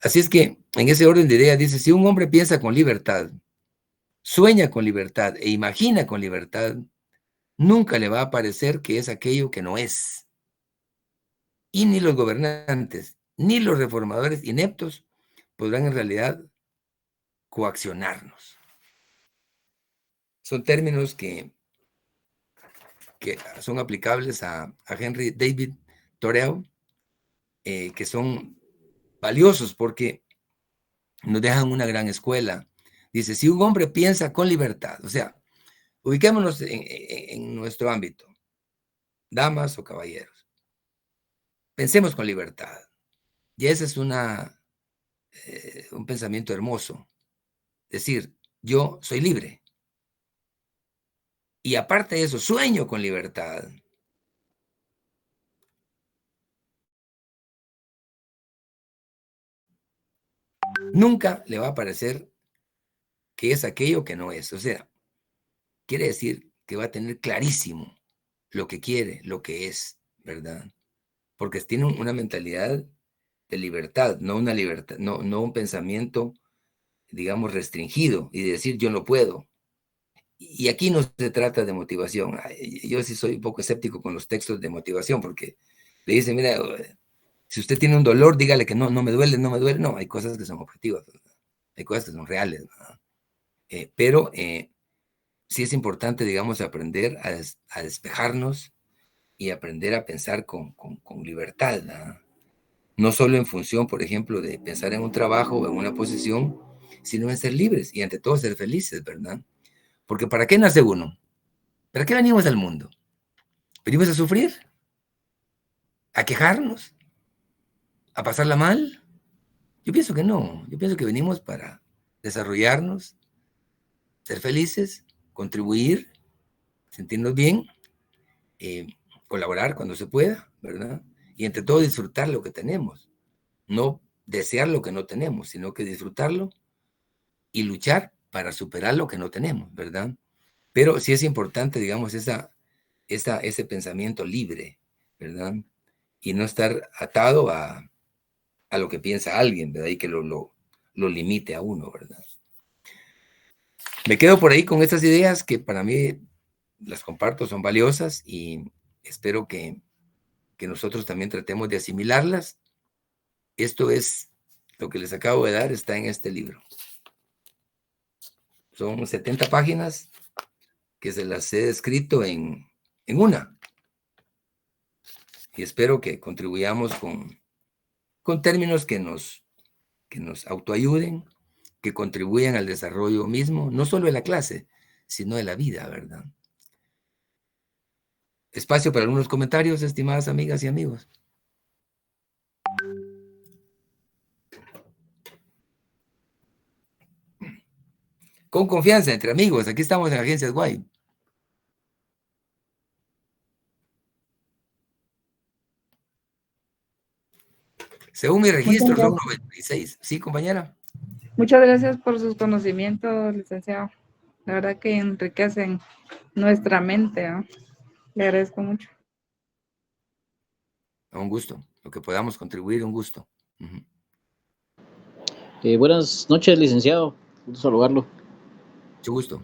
Así es que en ese orden de ideas, dice, si un hombre piensa con libertad, sueña con libertad e imagina con libertad, nunca le va a parecer que es aquello que no es. Y ni los gobernantes, ni los reformadores ineptos podrán en realidad coaccionarnos. Son términos que son aplicables a Henry David Thoreau, que son valiosos porque nos dejan una gran escuela. Dice, si un hombre piensa con libertad, o sea, ubiquémonos en nuestro ámbito, damas o caballeros, pensemos con libertad. Y ese es un pensamiento hermoso. Decir, yo soy libre. Y aparte de eso, sueño con libertad. Nunca le va a parecer que es aquello que no es. O sea, quiere decir que va a tener clarísimo lo que quiere, lo que es, ¿verdad? Porque tiene una mentalidad de libertad, no una libertad, no un pensamiento, digamos, restringido y de decir yo no puedo. Y aquí no se trata de motivación. Yo sí soy un poco escéptico con los textos de motivación porque le dicen, mira, si usted tiene un dolor, dígale que no me duele, no me duele. No, hay cosas que son objetivas, ¿verdad? Hay cosas que son reales, ¿verdad? Pero sí es importante, digamos, aprender a despejarnos y aprender a pensar con libertad, ¿verdad? No solo en función, por ejemplo, de pensar en un trabajo o en una posición, sino en ser libres y ante todo ser felices, ¿verdad? Porque ¿para qué nace uno? ¿Para qué venimos al mundo? ¿Venimos a sufrir? ¿A quejarnos? ¿A pasarla mal? Yo pienso que no. Yo pienso que venimos para desarrollarnos, ser felices, contribuir, sentirnos bien, colaborar cuando se pueda, ¿verdad? Y entre todo disfrutar lo que tenemos. No desear lo que no tenemos, sino que disfrutarlo y luchar para superar lo que no tenemos, ¿verdad? Pero sí es importante, digamos, ese pensamiento libre, ¿verdad? Y no estar atado a lo que piensa alguien, ¿verdad? Y que lo limite a uno, ¿verdad? Me quedo por ahí con estas ideas que para mí las comparto, son valiosas y espero que nosotros también tratemos de asimilarlas. Esto es lo que les acabo de dar, está en este libro. Son 70 páginas que se las he descrito en una. Y espero que contribuyamos con términos que nos autoayuden, que contribuyan al desarrollo mismo, no solo de la clase, sino de la vida, ¿verdad? Espacio para algunos comentarios, estimadas amigas y amigos. Con confianza, entre amigos. Aquí estamos en Agencias Guay. Según mi registro, son 96. ¿Sí, compañera? Muchas gracias por sus conocimientos, licenciado. La verdad que enriquecen nuestra mente, ¿no? Le agradezco mucho. Un gusto. Lo que podamos contribuir, un gusto. Buenas noches, licenciado. Gusto saludarlo. Mucho gusto.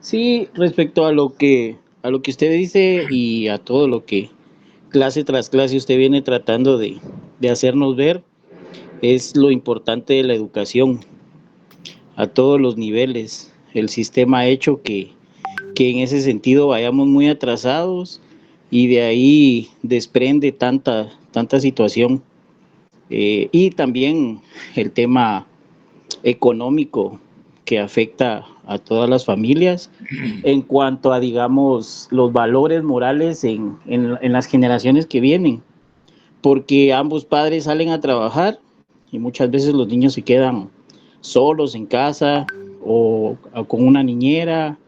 Sí, respecto a lo que usted dice y a todo lo que clase tras clase usted viene tratando de hacernos ver, es lo importante de la educación a todos los niveles. El sistema ha hecho que en ese sentido vayamos muy atrasados y de ahí desprende tanta situación. Y también el tema económico que afecta a todas las familias en cuanto a, digamos, los valores morales en las generaciones que vienen, porque ambos padres salen a trabajar y muchas veces los niños se quedan solos en casa o con una niñera,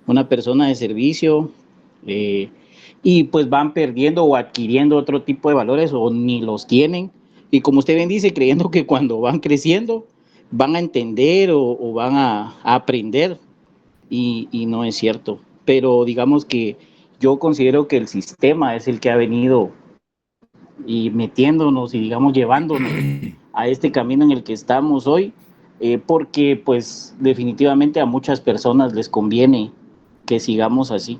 una persona de servicio, y pues van perdiendo o adquiriendo otro tipo de valores o ni los tienen, y como usted bien dice, creyendo que cuando van creciendo van a entender o van a aprender, y no es cierto. Pero digamos que yo considero que el sistema es el que ha venido y metiéndonos y, digamos, llevándonos a este camino en el que estamos hoy, porque pues definitivamente a muchas personas les conviene que sigamos así.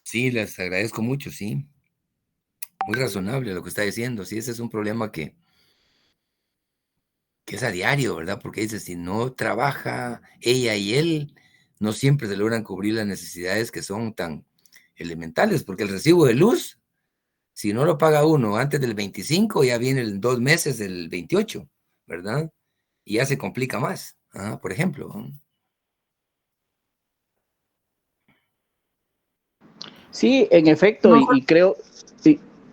Sí, les agradezco mucho, sí. Muy razonable lo que está diciendo. Sí, ese es un problema que es a diario, ¿verdad? Porque dice, si no trabaja ella y él, no siempre se logran cubrir las necesidades que son tan elementales, porque el recibo de luz, si no lo paga uno antes del 25, ya viene en 2 meses del 28, ¿verdad? Y ya se complica más, por ejemplo. Sí, en efecto, No,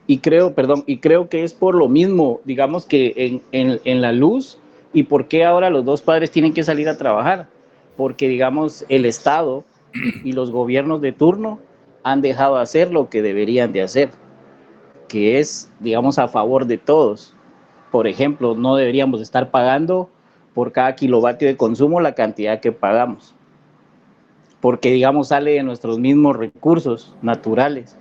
y creo que es por lo mismo, digamos que en la luz, y por qué ahora los dos padres tienen que salir a trabajar, porque digamos el Estado y los gobiernos de turno han dejado de hacer lo que deberían de hacer, que es, digamos, a favor de todos. Por ejemplo, no deberíamos estar pagando por cada kilovatio de consumo la cantidad que pagamos, porque digamos sale de nuestros mismos recursos naturales,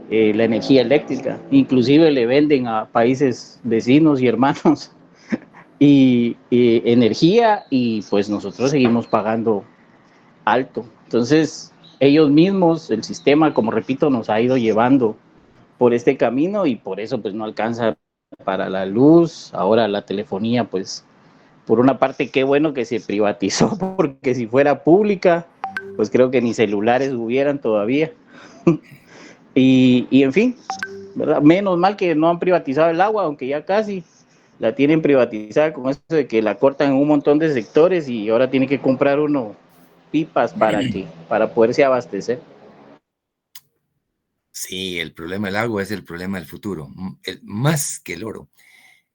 la energía eléctrica, inclusive le venden a países vecinos y hermanos y energía, y pues nosotros seguimos pagando alto. Entonces ellos mismos, el sistema, como repito, nos ha ido llevando por este camino, y por eso pues no alcanza para la luz. Ahora la telefonía, pues por una parte qué bueno que se privatizó, porque si fuera pública pues creo que ni celulares hubieran todavía. Y en fin, ¿verdad? Menos mal que no han privatizado el agua, aunque ya casi la tienen privatizada, con eso de que la cortan en un montón de sectores y ahora tiene que comprar uno pipas para poderse abastecer. Sí, el problema del agua es el problema del futuro, más que el oro.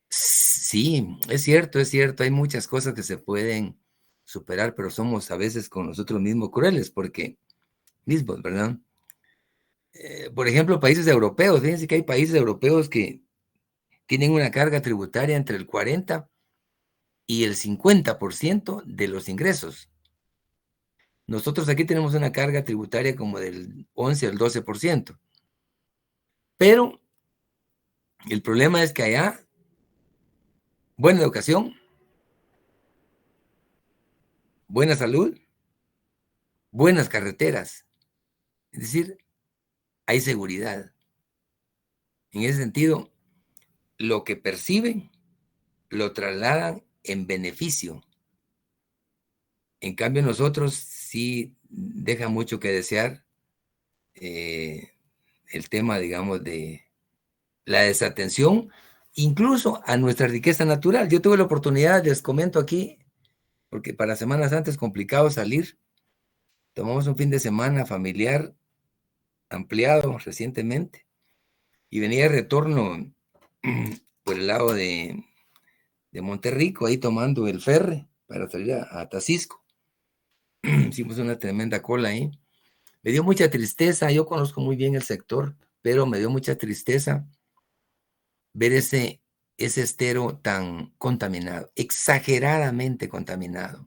Sí, es cierto, hay muchas cosas que se pueden superar, pero somos a veces con nosotros mismos crueles, porque mismos, ¿verdad? Por ejemplo, países europeos, fíjense que hay países europeos que tienen una carga tributaria entre el 40 y el 50% de los ingresos. Nosotros aquí tenemos una carga tributaria como del 11 al 12%. Pero el problema es que allá, buena educación, buena salud, buenas carreteras. Es decir, hay seguridad. En ese sentido, lo que perciben lo trasladan en beneficio. En cambio, nosotros sí deja mucho que desear el tema, digamos, de la desatención, incluso a nuestra riqueza natural. Yo tuve la oportunidad, les comento aquí, porque para Semana Santa es complicado salir. Tomamos un fin de semana familiar ampliado recientemente y venía de retorno por el lado de Monterrico, ahí tomando el ferry para salir a Tacisco. Hicimos una tremenda cola ahí. Me dio mucha tristeza, yo conozco muy bien el sector, pero me dio mucha tristeza ver ese estero tan contaminado, exageradamente contaminado,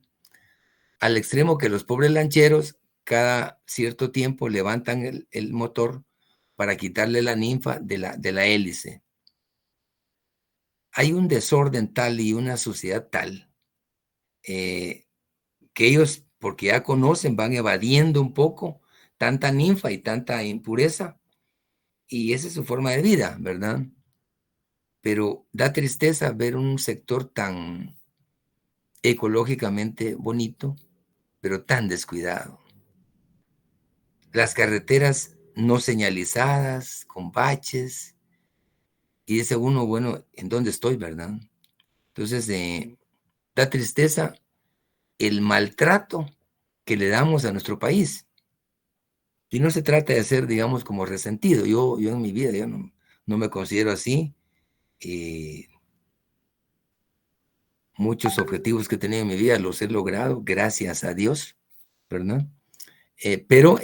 al extremo que los pobres lancheros cada cierto tiempo levantan el motor para quitarle la ninfa de la hélice. Hay un desorden tal y una suciedad tal que ellos, porque ya conocen, van evadiendo un poco tanta ninfa y tanta impureza, y esa es su forma de vida, ¿verdad? Pero da tristeza ver un sector tan ecológicamente bonito, pero tan descuidado. Las carreteras no señalizadas, con baches, y dice uno, bueno, ¿en dónde estoy, verdad? Entonces, da tristeza el maltrato que le damos a nuestro país. Y no se trata de ser, digamos, como resentido. Yo en mi vida, yo no me considero así. Muchos objetivos que he tenido en mi vida los he logrado, gracias a Dios, ¿verdad? Pero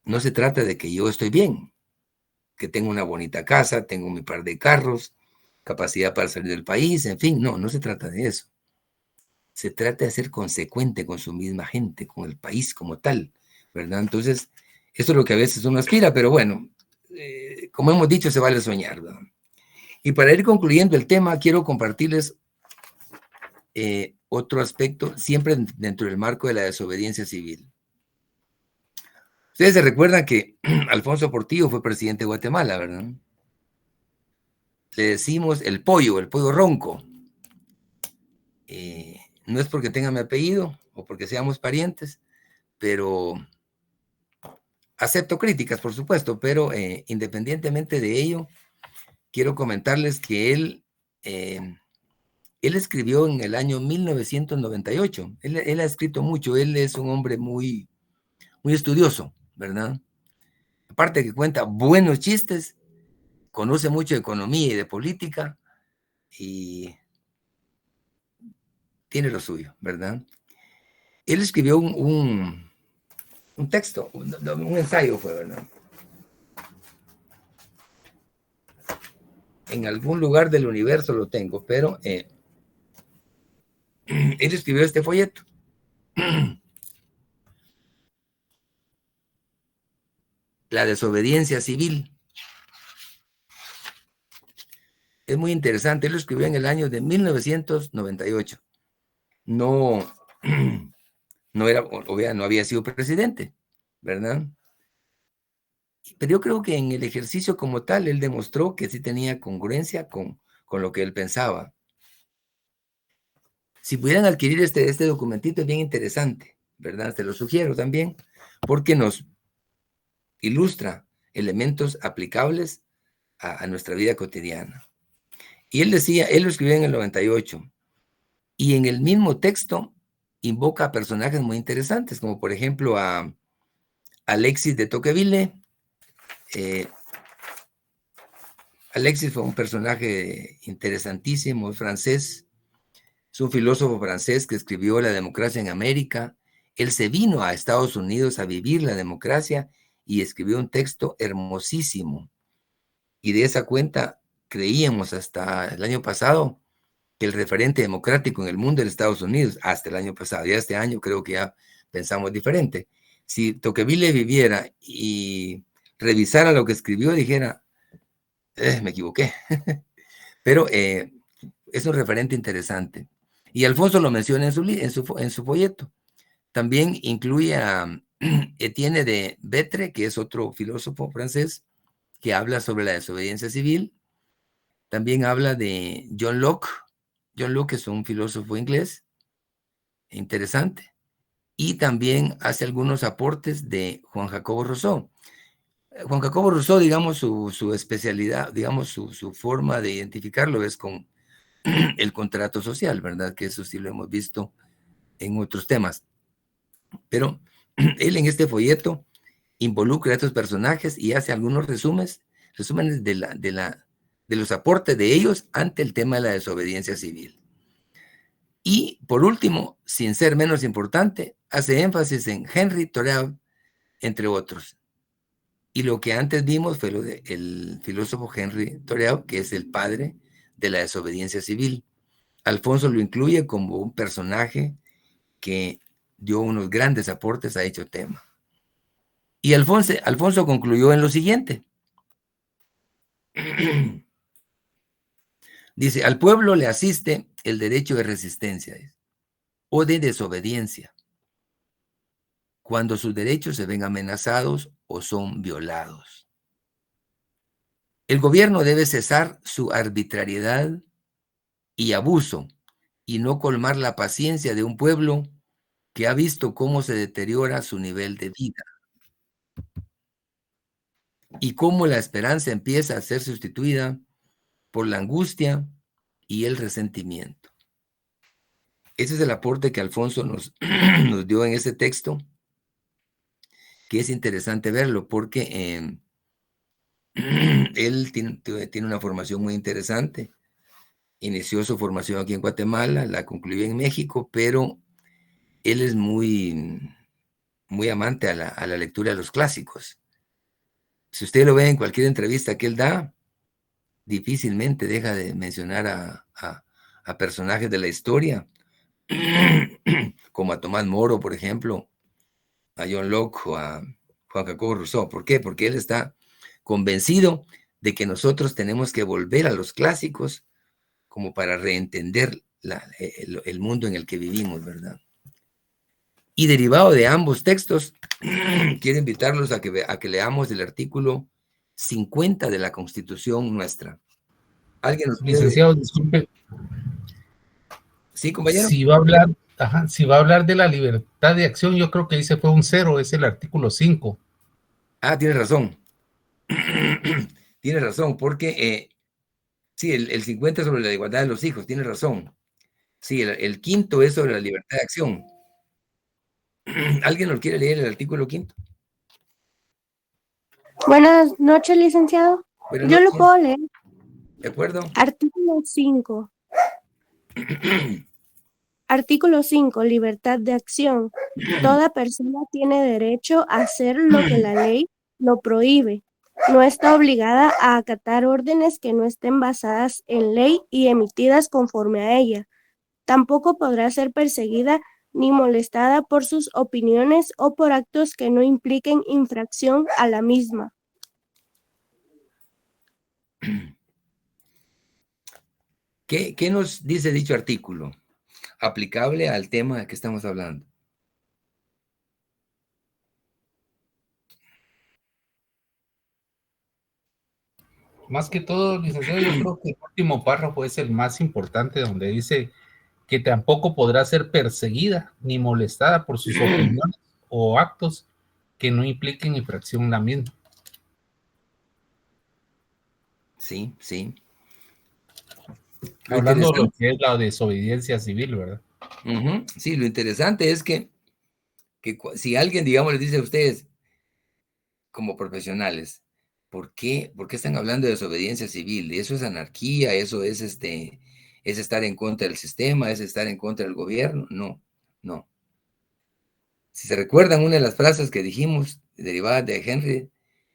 no se trata de que yo estoy bien, que tengo una bonita casa, tengo mi par de carros, capacidad para salir del país, en fin, no se trata de eso. Se trata de ser consecuente con su misma gente, con el país como tal, ¿verdad? Entonces, eso es lo que a veces uno aspira, pero bueno, como hemos dicho, se vale soñar, ¿verdad? Y para ir concluyendo el tema, quiero compartirles otro aspecto, siempre dentro del marco de la desobediencia civil. Ustedes se recuerdan que Alfonso Portillo fue presidente de Guatemala, ¿verdad? Le decimos el pollo ronco. No es porque tenga mi apellido o porque seamos parientes, pero acepto críticas, por supuesto, pero independientemente de ello, quiero comentarles que él escribió en el año 1998. Él ha escrito mucho, él es un hombre muy, muy estudioso, ¿verdad? Aparte que cuenta buenos chistes, conoce mucho de economía y de política y tiene lo suyo, ¿verdad? Él escribió un texto, un ensayo fue, ¿verdad? En algún lugar del universo lo tengo, pero él escribió este folleto. La desobediencia civil. Es muy interesante, él lo escribió en el año de 1998. No había sido presidente, ¿verdad? Pero yo creo que en el ejercicio como tal, él demostró que sí tenía congruencia con lo que él pensaba. Si pudieran adquirir este documentito, es bien interesante, ¿verdad? Se lo sugiero también, porque nos ilustra elementos aplicables a nuestra vida cotidiana. Y él decía, él lo escribió en el 98, y en el mismo texto invoca a personajes muy interesantes, como por ejemplo a Alexis de Tocqueville. Alexis fue un personaje interesantísimo, es francés, es un filósofo francés que escribió La democracia en América. Él se vino a Estados Unidos a vivir la democracia y escribió un texto hermosísimo. Y de esa cuenta creíamos hasta el año pasado que el referente democrático en el mundo era Estados Unidos, hasta el año pasado. Ya este año creo que ya pensamos diferente. Si Tocqueville viviera y revisara lo que escribió, dijera, me equivoqué. Pero es un referente interesante. Y Alfonso lo menciona en su folleto. También incluye a Etienne de Betre, que es otro filósofo francés, que habla sobre la desobediencia civil. También habla de John Locke. John Locke es un filósofo inglés interesante. Y también hace algunos aportes de Juan Jacobo Rousseau. Juan Jacobo Rousseau, digamos, su especialidad, digamos, su forma de identificarlo es con el contrato social, ¿verdad? Que eso sí lo hemos visto en otros temas. Pero él en este folleto involucra a estos personajes y hace algunos resúmenes de los aportes de ellos ante el tema de la desobediencia civil. Y por último, sin ser menos importante, hace énfasis en Henry Thoreau, entre otros. Y lo que antes vimos fue lo del filósofo Henry Thoreau, que es el padre de la desobediencia civil. Alfonso lo incluye como un personaje que dio unos grandes aportes a dicho tema. Y Alfonso concluyó en lo siguiente. Dice, al pueblo le asiste el derecho de resistencia o de desobediencia cuando sus derechos se ven amenazados o son violados. El gobierno debe cesar su arbitrariedad y abuso y no colmar la paciencia de un pueblo que ha visto cómo se deteriora su nivel de vida y cómo la esperanza empieza a ser sustituida por la angustia y el resentimiento. Ese es el aporte que Alfonso nos dio en ese texto, que es interesante verlo porque él tiene una formación muy interesante. Inició su formación aquí en Guatemala, la concluyó en México, pero él es muy, muy amante a la lectura de los clásicos. Si usted lo ve en cualquier entrevista que él da, difícilmente deja de mencionar a personajes de la historia, como a Tomás Moro, por ejemplo, a John Locke o a Juan Jacobo Rousseau. ¿Por qué? Porque él está convencido de que nosotros tenemos que volver a los clásicos como para reentender el mundo en el que vivimos, ¿verdad? Y derivado de ambos textos, quiero invitarlos a que leamos el artículo 50 de la Constitución nuestra. ¿Alguien nos puede... Licenciado, disculpe. Sí, compañero. Si va a hablar de la libertad de acción, yo creo que ahí se fue un 0, es el artículo 5. Ah, tienes razón. Tienes razón, porque sí, el 50 es sobre la igualdad de los hijos, tienes razón. Sí, el quinto es sobre la libertad de acción. ¿Alguien nos quiere leer el artículo quinto? Buenas noches, licenciado. Buenas Yo lo noches. puedo leer. ¿De acuerdo? Artículo 5. Artículo 5. Libertad de acción. Toda persona tiene derecho a hacer lo que la ley lo prohíbe. No está obligada a acatar órdenes que no estén basadas en ley y emitidas conforme a ella. Tampoco podrá ser perseguida ni molestada por sus opiniones o por actos que no impliquen infracción a la misma. ¿Qué nos dice dicho artículo? Aplicable al tema que estamos hablando. Más que todo, licenciado, yo creo que el último párrafo es el más importante, donde dice que tampoco podrá ser perseguida ni molestada por sus opiniones o actos que no impliquen infracción la misma. Sí, sí. Hablando de lo que es la desobediencia civil, ¿verdad? Sí, lo interesante es que si alguien, digamos, les dice a ustedes, como profesionales, ¿por qué están hablando de desobediencia civil? Eso es anarquía, eso es estar en contra del sistema, es estar en contra del gobierno. No, no. Si se recuerdan una de las frases que dijimos, derivada de Henry,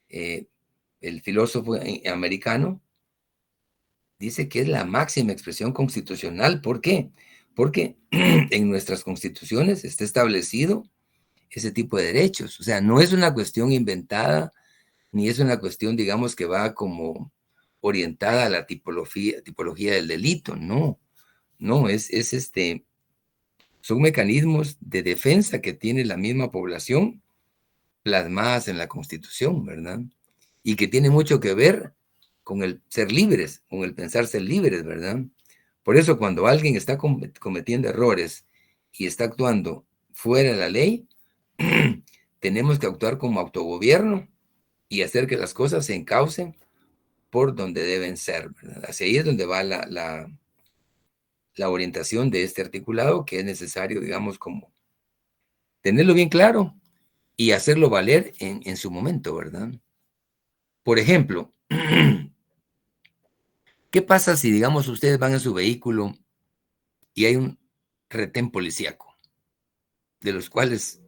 el filósofo americano, dice que es la máxima expresión constitucional. ¿Por qué? Porque en nuestras constituciones está establecido ese tipo de derechos. O sea, no es una cuestión inventada, ni es una cuestión, digamos, que va como orientada a la tipología del delito. No, no, son mecanismos de defensa que tiene la misma población plasmadas en la Constitución, ¿verdad? Y que tiene mucho que ver con el ser libres, con el pensar ser libres, ¿verdad? Por eso cuando alguien está cometiendo errores y está actuando fuera de la ley, tenemos que actuar como autogobierno y hacer que las cosas se encaucen por donde deben ser, ¿verdad? Hacia ahí es donde va la orientación de este articulado, que es necesario, digamos, como tenerlo bien claro y hacerlo valer en su momento, ¿verdad? Por ejemplo, ¿qué pasa si, digamos, ustedes van en su vehículo y hay un retén policíaco, de los cuales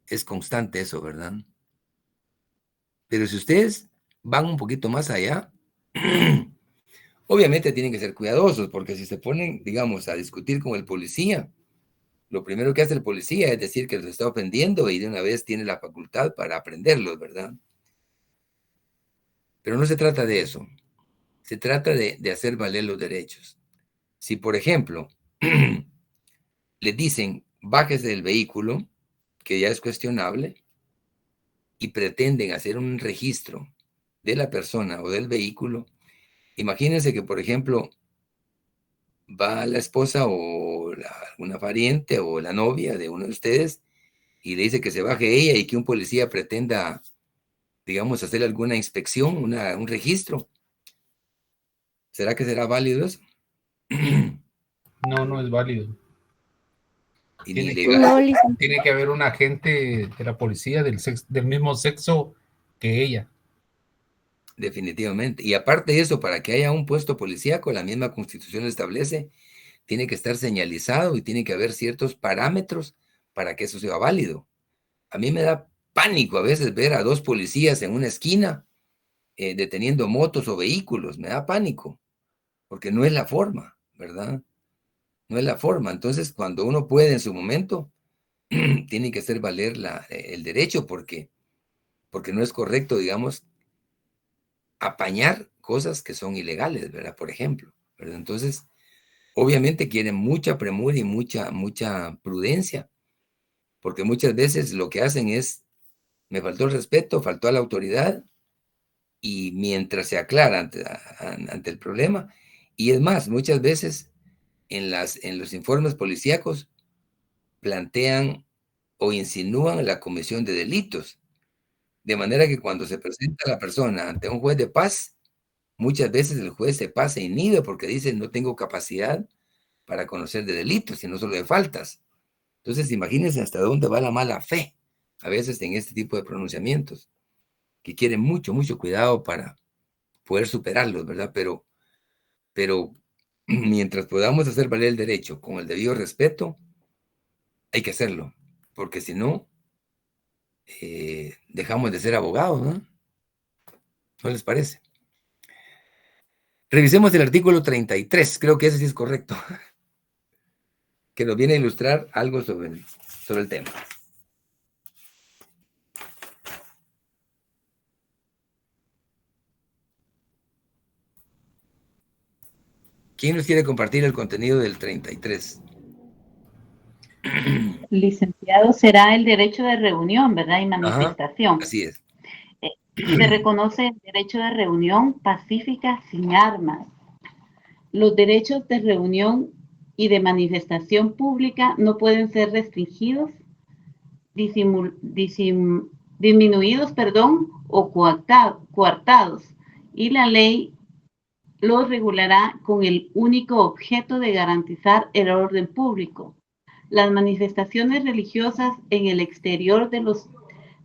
es constante eso, ¿verdad? Pero si ustedes van un poquito más allá, obviamente tienen que ser cuidadosos, porque si se ponen, digamos, a discutir con el policía, lo primero que hace el policía es decir que los está ofendiendo y de una vez tiene la facultad para aprenderlos, ¿verdad? Pero no se trata de eso. Se trata de hacer valer los derechos. Si, por ejemplo, les dicen, bájese del vehículo, que ya es cuestionable, y pretenden hacer un registro de la persona o del vehículo, imagínense que, por ejemplo, va la esposa o una pariente o la novia de uno de ustedes y le dice que se baje ella y que un policía pretenda, digamos, hacer alguna inspección, un registro. ¿Será que será válido eso? No, no es válido. Y ni Tiene, legal. tiene que haber un agente de la policía del mismo sexo que ella. Definitivamente. Y aparte de eso, para que haya un puesto policíaco, la misma Constitución establece, tiene que estar señalizado y tiene que haber ciertos parámetros para que eso sea válido. A mí me da pánico a veces ver a dos policías en una esquina deteniendo motos o vehículos. Me da pánico, porque no es la forma, ¿verdad? No es la forma. Entonces, cuando uno puede en su momento, tiene que hacer valer el derecho, porque no es correcto, digamos, apañar cosas que son ilegales, ¿verdad? Por ejemplo, ¿verdad? Entonces, obviamente quieren mucha premura y mucha prudencia, porque muchas veces lo que hacen es, me faltó el respeto, faltó a la autoridad, y mientras se aclara ante el problema, y es más, muchas veces en los informes policíacos plantean o insinúan la comisión de delitos, de manera que cuando se presenta la persona ante un juez de paz, muchas veces el juez se pasa e inhibe porque dice no tengo capacidad para conocer de delitos, sino solo de faltas. Entonces, imagínense hasta dónde va la mala fe, a veces en este tipo de pronunciamientos, que quieren mucho cuidado para poder superarlos, ¿verdad? Pero mientras podamos hacer valer el derecho con el debido respeto, hay que hacerlo, porque si no, dejamos de ser abogados, ¿no? ¿No les parece? Revisemos el artículo 33, creo que ese sí es correcto, que nos viene a ilustrar algo sobre el tema. ¿Quién nos quiere compartir el contenido del 33? Licenciado, será el derecho de reunión, ¿verdad? Y manifestación. Así es. Se reconoce el derecho de reunión pacífica sin armas. Los derechos de reunión y de manifestación pública no pueden ser restringidos, disminuidos, o coartados, y la ley los regulará con el único objeto de garantizar el orden público. Las manifestaciones religiosas en el exterior de los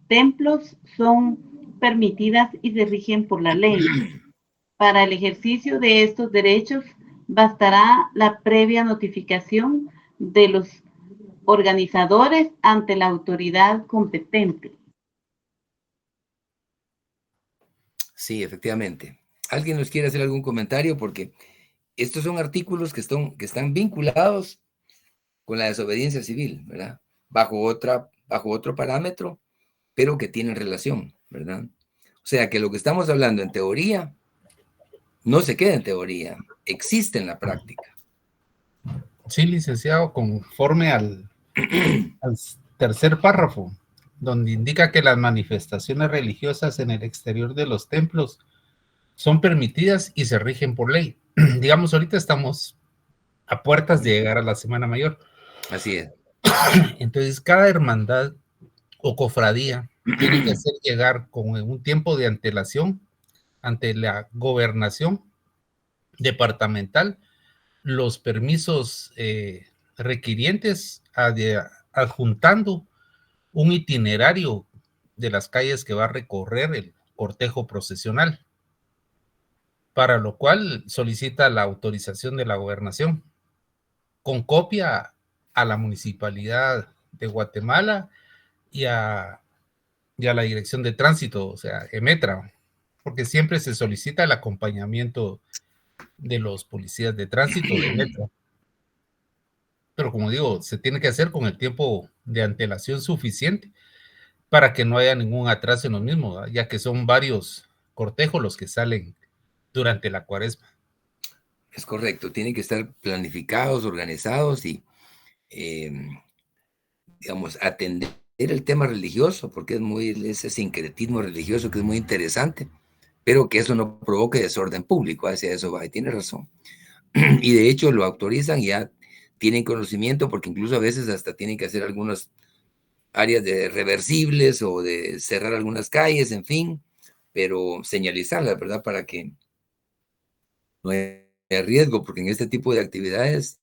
templos son permitidas y se rigen por la ley. Para el ejercicio de estos derechos bastará la previa notificación de los organizadores ante la autoridad competente. Sí, efectivamente. ¿Alguien nos quiere hacer algún comentario? Porque estos son artículos que están vinculados con la desobediencia civil, ¿verdad? Bajo otro parámetro, pero que tienen relación, ¿verdad? O sea que lo que estamos hablando en teoría no se queda en teoría, existe en la práctica. Sí, licenciado, conforme al tercer párrafo, donde indica que las manifestaciones religiosas en el exterior de los templos son permitidas y se rigen por ley. Digamos, ahorita estamos a puertas de llegar a la Semana Mayor. Así es. Entonces, cada hermandad o cofradía tiene que hacer llegar con un tiempo de antelación ante la gobernación departamental los permisos requirientes, adjuntando un itinerario de las calles que va a recorrer el cortejo procesional, para lo cual solicita la autorización de la gobernación, con copia a la Municipalidad de Guatemala y a la Dirección de Tránsito, o sea, EMETRA, porque siempre se solicita el acompañamiento de los policías de tránsito de EMETRA. Pero como digo, se tiene que hacer con el tiempo de antelación suficiente para que no haya ningún atraso en los mismos, ¿verdad? Ya que son varios cortejos los que salen durante la Cuaresma. Es correcto, tienen que estar planificados, organizados y, digamos, atender el tema religioso, porque es ese sincretismo religioso que es muy interesante, pero que eso no provoque desorden público, hacia eso va, y tiene razón. Y de hecho lo autorizan y ya tienen conocimiento, porque incluso a veces hasta tienen que hacer algunas áreas de reversibles o de cerrar algunas calles, en fin, pero señalizarlas, ¿verdad? Para que no haya riesgo, porque en este tipo de actividades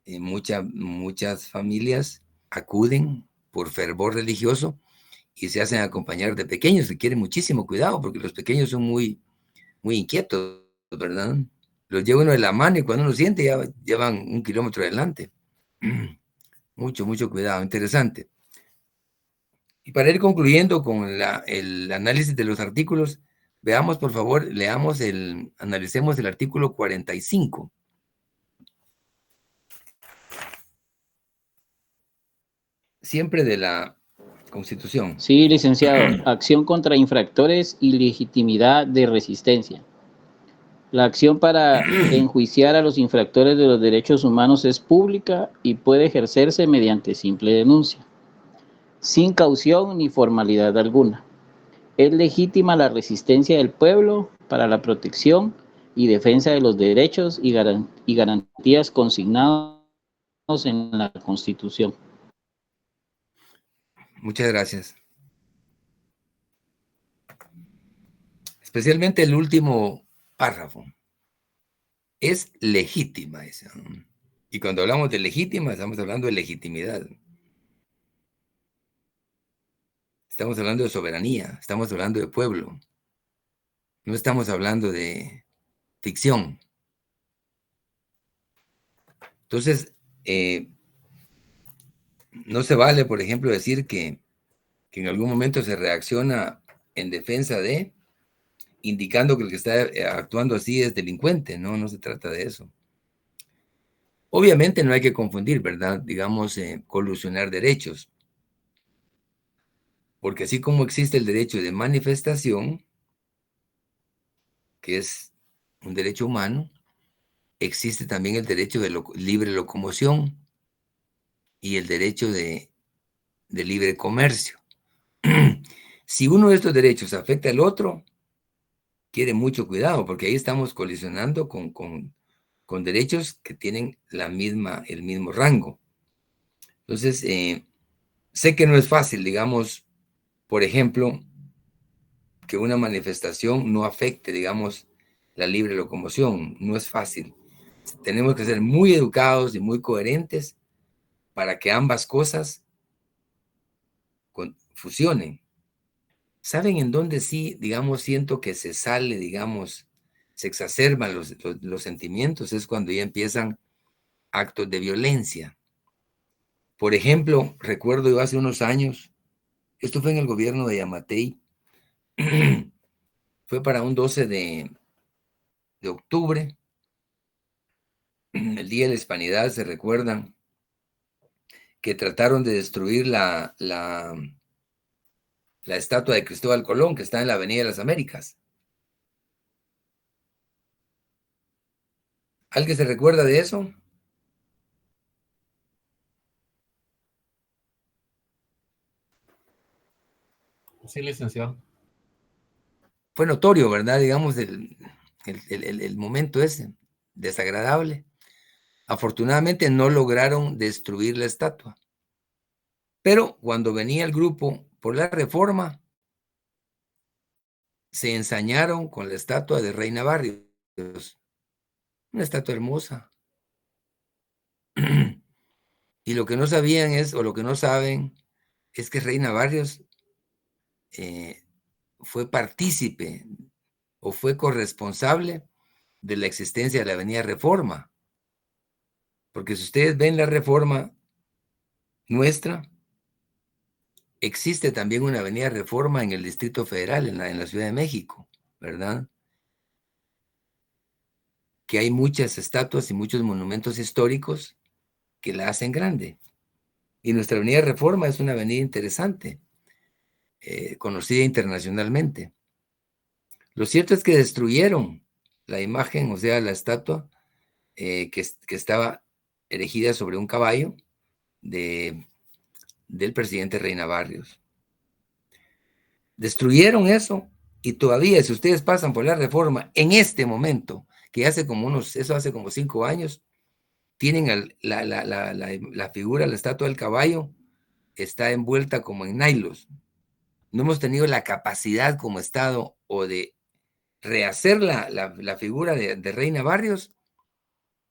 muchas familias acuden por fervor religioso y se hacen acompañar de pequeños que quieren muchísimo cuidado, porque los pequeños son muy inquietos, ¿verdad? Los lleva uno de la mano y cuando uno siente ya van 1 kilómetro adelante. Mucho cuidado, interesante. Y para ir concluyendo con el análisis de los artículos, veamos, por favor, analicemos el artículo 45. Siempre de la Constitución. Sí, licenciado. Acción contra infractores y legitimidad de resistencia. La acción para enjuiciar a los infractores de los derechos humanos es pública y puede ejercerse mediante simple denuncia, sin caución ni formalidad alguna. Es legítima la resistencia del pueblo para la protección y defensa de los derechos y garantías consignados en la Constitución. Muchas gracias. Especialmente el último párrafo. Es legítima esa. Y cuando hablamos de legítima, estamos hablando de legitimidad. Estamos hablando de soberanía, estamos hablando de pueblo. No estamos hablando de ficción. Entonces, no se vale, por ejemplo, decir que en algún momento se reacciona en defensa de, indicando que el que está actuando así es delincuente. No, no se trata de eso. Obviamente no hay que confundir, ¿verdad? Digamos, colusionar derechos. Porque así como existe el derecho de manifestación, que es un derecho humano, existe también el derecho de libre locomoción y el derecho de libre comercio. Si uno de estos derechos afecta al otro, quiere mucho cuidado, porque ahí estamos colisionando con derechos que tienen el mismo rango. Entonces, sé que no es fácil, digamos, por ejemplo, que una manifestación no afecte, digamos, la libre locomoción. No es fácil. Tenemos que ser muy educados y muy coherentes para que ambas cosas fusionen. ¿Saben en dónde sí, digamos, siento que se sale, digamos, se exacerban los sentimientos? Es cuando ya empiezan actos de violencia. Por ejemplo, recuerdo yo hace unos años, esto fue en el gobierno de Yamatei, fue para un 12 de octubre, el Día de la Hispanidad, se recuerdan, que trataron de destruir la estatua de Cristóbal Colón, que está en la Avenida de las Américas. ¿Alguien se recuerda de eso? Sí, licenciado. Fue notorio, ¿verdad? Digamos, el momento ese, desagradable. Afortunadamente no lograron destruir la estatua. Pero cuando venía el grupo por la reforma, se ensañaron con la estatua de Reina Barrios. Una estatua hermosa. Y lo que no sabían es, o lo que no saben, es que Reina Barrios fue partícipe o fue corresponsable de la existencia de la Avenida Reforma. Porque si ustedes ven la Reforma nuestra, existe también una Avenida Reforma en el Distrito Federal, en la Ciudad de México, ¿verdad? Que hay muchas estatuas y muchos monumentos históricos que la hacen grande. Y nuestra Avenida Reforma es una avenida interesante, conocida internacionalmente. Lo cierto es que destruyeron la imagen, o sea, la estatua que estaba erigida sobre un caballo del presidente Reina Barrios. Destruyeron eso y todavía, si ustedes pasan por la Reforma, en este momento, que hace como 5 años, tienen la figura, la estatua del caballo, está envuelta como en nylon. No hemos tenido la capacidad como Estado o de rehacer la figura de Reina Barrios,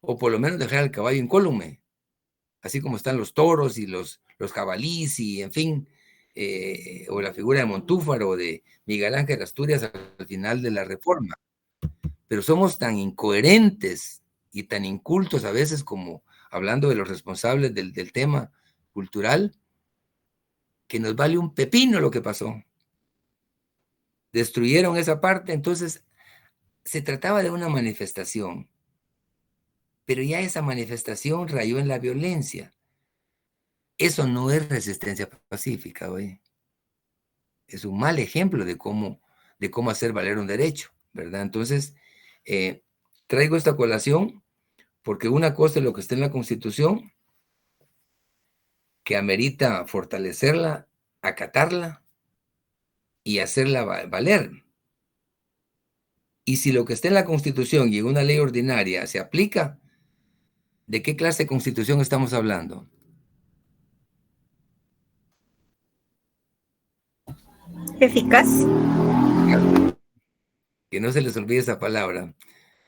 o por lo menos dejar el caballo incólume, así como están los toros y los jabalíes y en fin, o la figura de Montúfar o de Miguel Ángel Asturias al final de la Reforma. Pero somos tan incoherentes y tan incultos a veces como hablando de los responsables del tema cultural, que nos vale un pepino lo que pasó. Destruyeron esa parte, entonces se trataba de una manifestación, pero ya esa manifestación rayó en la violencia. Eso no es resistencia pacífica, güey. Es un mal ejemplo de cómo hacer valer un derecho, ¿verdad? Entonces, traigo esta colación porque una cosa es lo que está en la Constitución, que amerita fortalecerla, acatarla y hacerla valer. Y si lo que está en la Constitución y en una ley ordinaria se aplica, ¿de qué clase de Constitución estamos hablando? Eficaz. Que no se les olvide esa palabra.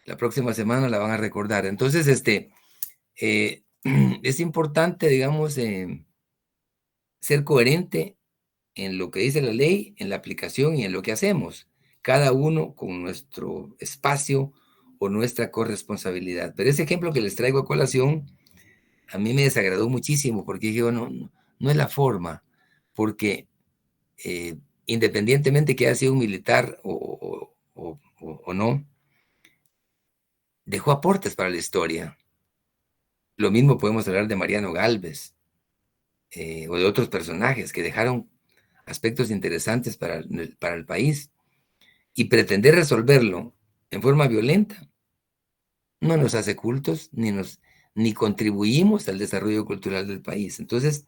La próxima semana la van a recordar. Entonces, es importante, digamos, ser coherente en lo que dice la ley, en la aplicación y en lo que hacemos, cada uno con nuestro espacio o nuestra corresponsabilidad. Pero ese ejemplo que les traigo a colación, a mí me desagradó muchísimo porque dije, no es la forma, porque independientemente que haya sido un militar o no, dejó aportes para la historia. Lo mismo podemos hablar de Mariano Gálvez o de otros personajes que dejaron aspectos interesantes para el país, y pretender resolverlo en forma violenta no nos hace cultos ni contribuimos al desarrollo cultural del país. Entonces,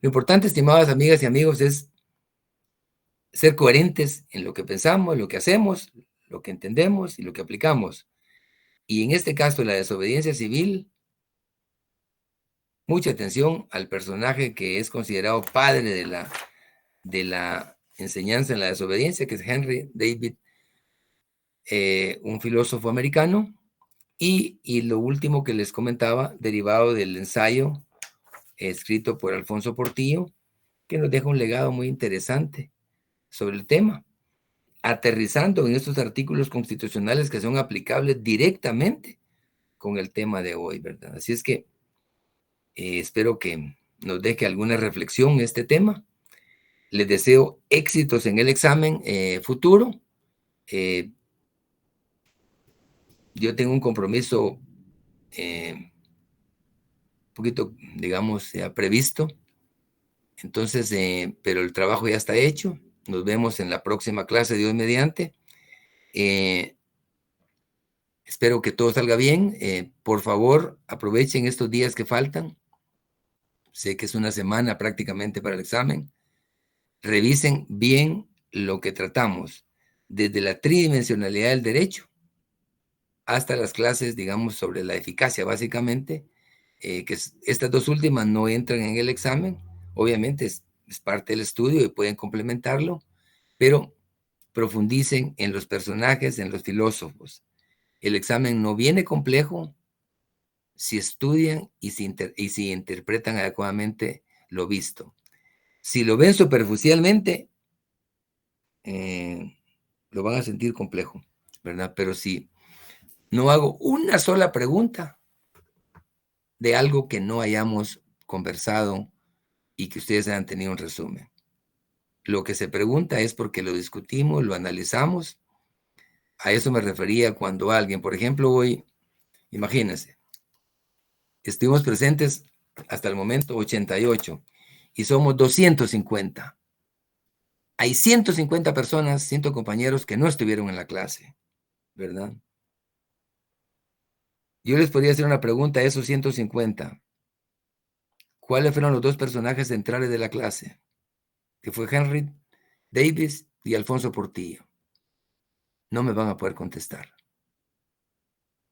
lo importante, estimadas amigas y amigos, es ser coherentes en lo que pensamos, en lo que hacemos, lo que entendemos y lo que aplicamos. Y en este caso, la desobediencia civil, mucha atención al personaje que es considerado padre de la enseñanza en la desobediencia, que es Henry David, un filósofo americano, y lo último que les comentaba, derivado del ensayo escrito por Alfonso Portillo, que nos deja un legado muy interesante sobre el tema, aterrizando en estos artículos constitucionales que son aplicables directamente con el tema de hoy, ¿verdad? Así es que espero que nos deje alguna reflexión este tema. Les deseo éxitos en el examen futuro. Yo tengo un compromiso un poquito, digamos, previsto. Entonces, pero el trabajo ya está hecho. Nos vemos en la próxima clase, Dios mediante. Espero que todo salga bien. Por favor, aprovechen estos días que faltan. Sé que es una semana prácticamente para el examen. Revisen bien lo que tratamos, desde la tridimensionalidad del derecho hasta las clases, digamos, sobre la eficacia, básicamente, que estas dos últimas no entran en el examen. Obviamente es parte del estudio y pueden complementarlo, pero profundicen en los personajes, en los filósofos. El examen no viene complejo si estudian y si interpretan adecuadamente lo visto. Si lo ven superficialmente, lo van a sentir complejo, ¿verdad? Pero si no hago una sola pregunta de algo que no hayamos conversado y que ustedes hayan tenido un resumen. Lo que se pregunta es porque lo discutimos, lo analizamos. A eso me refería cuando alguien, por ejemplo, hoy, imagínense, estuvimos presentes hasta el momento 88 y somos 250. Hay 150 personas, 100 compañeros que no estuvieron en la clase, ¿verdad? Yo les podría hacer una pregunta a esos 150. ¿Cuáles fueron los dos personajes centrales de la clase? Que fue Henry Davis y Alfonso Portillo. No me van a poder contestar.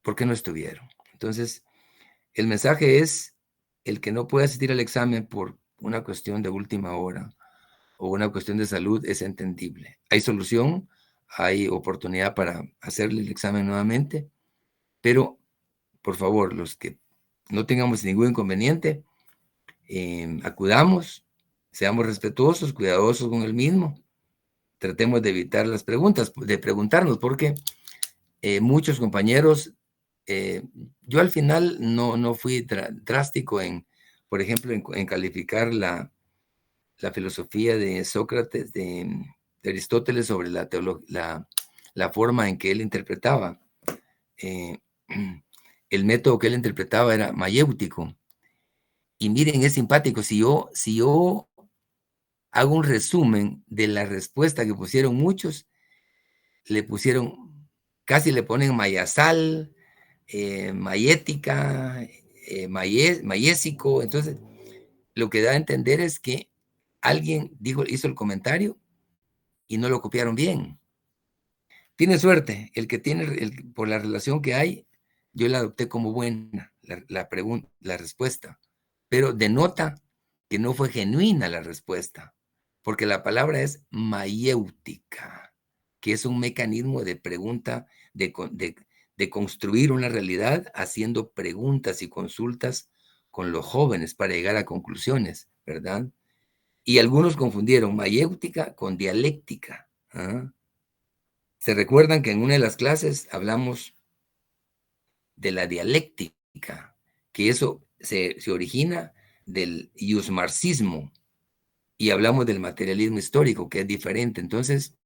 ¿Por qué no estuvieron? Entonces, el mensaje es, el que no puede asistir al examen por una cuestión de última hora o una cuestión de salud es entendible. Hay solución, hay oportunidad para hacerle el examen nuevamente, pero, por favor, los que no tengamos ningún inconveniente, acudamos, seamos respetuosos, cuidadosos con el mismo, tratemos de evitar las preguntas, de preguntarnos, porque muchos compañeros, yo al final no fui drástico en, por ejemplo, en calificar la filosofía de Sócrates, de Aristóteles sobre la forma en que él interpretaba. El método que él interpretaba era mayéutico. Y miren, es simpático. Si yo hago un resumen de la respuesta que pusieron muchos. Le pusieron, casi le ponen mayasal, mayética, mayésico. Entonces, lo que da a entender es que alguien hizo el comentario y no lo copiaron bien. Tiene suerte, el que tiene, por la relación que hay, yo la adopté como buena, la respuesta, pero denota que no fue genuina la respuesta, porque la palabra es mayéutica, que es un mecanismo de pregunta, de construir una realidad haciendo preguntas y consultas con los jóvenes para llegar a conclusiones, ¿verdad? Y algunos confundieron mayéutica con dialéctica. ¿Ah? ¿Se recuerdan que en una de las clases hablamos de la dialéctica? Que eso se origina del iusmarxismo y hablamos del materialismo histórico, que es diferente. Entonces,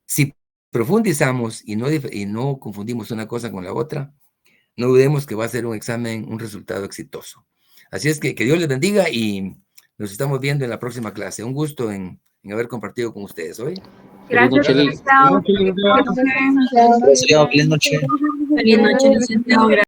si profundizamos y no confundimos una cosa con la otra, no dudemos que va a ser un examen, un resultado exitoso. Así es que Dios les bendiga y nos estamos viendo en la próxima clase. Un gusto en haber compartido con ustedes hoy. Gracias, licenciado. Feliz noche. Feliz noche, licenciado. Gracias.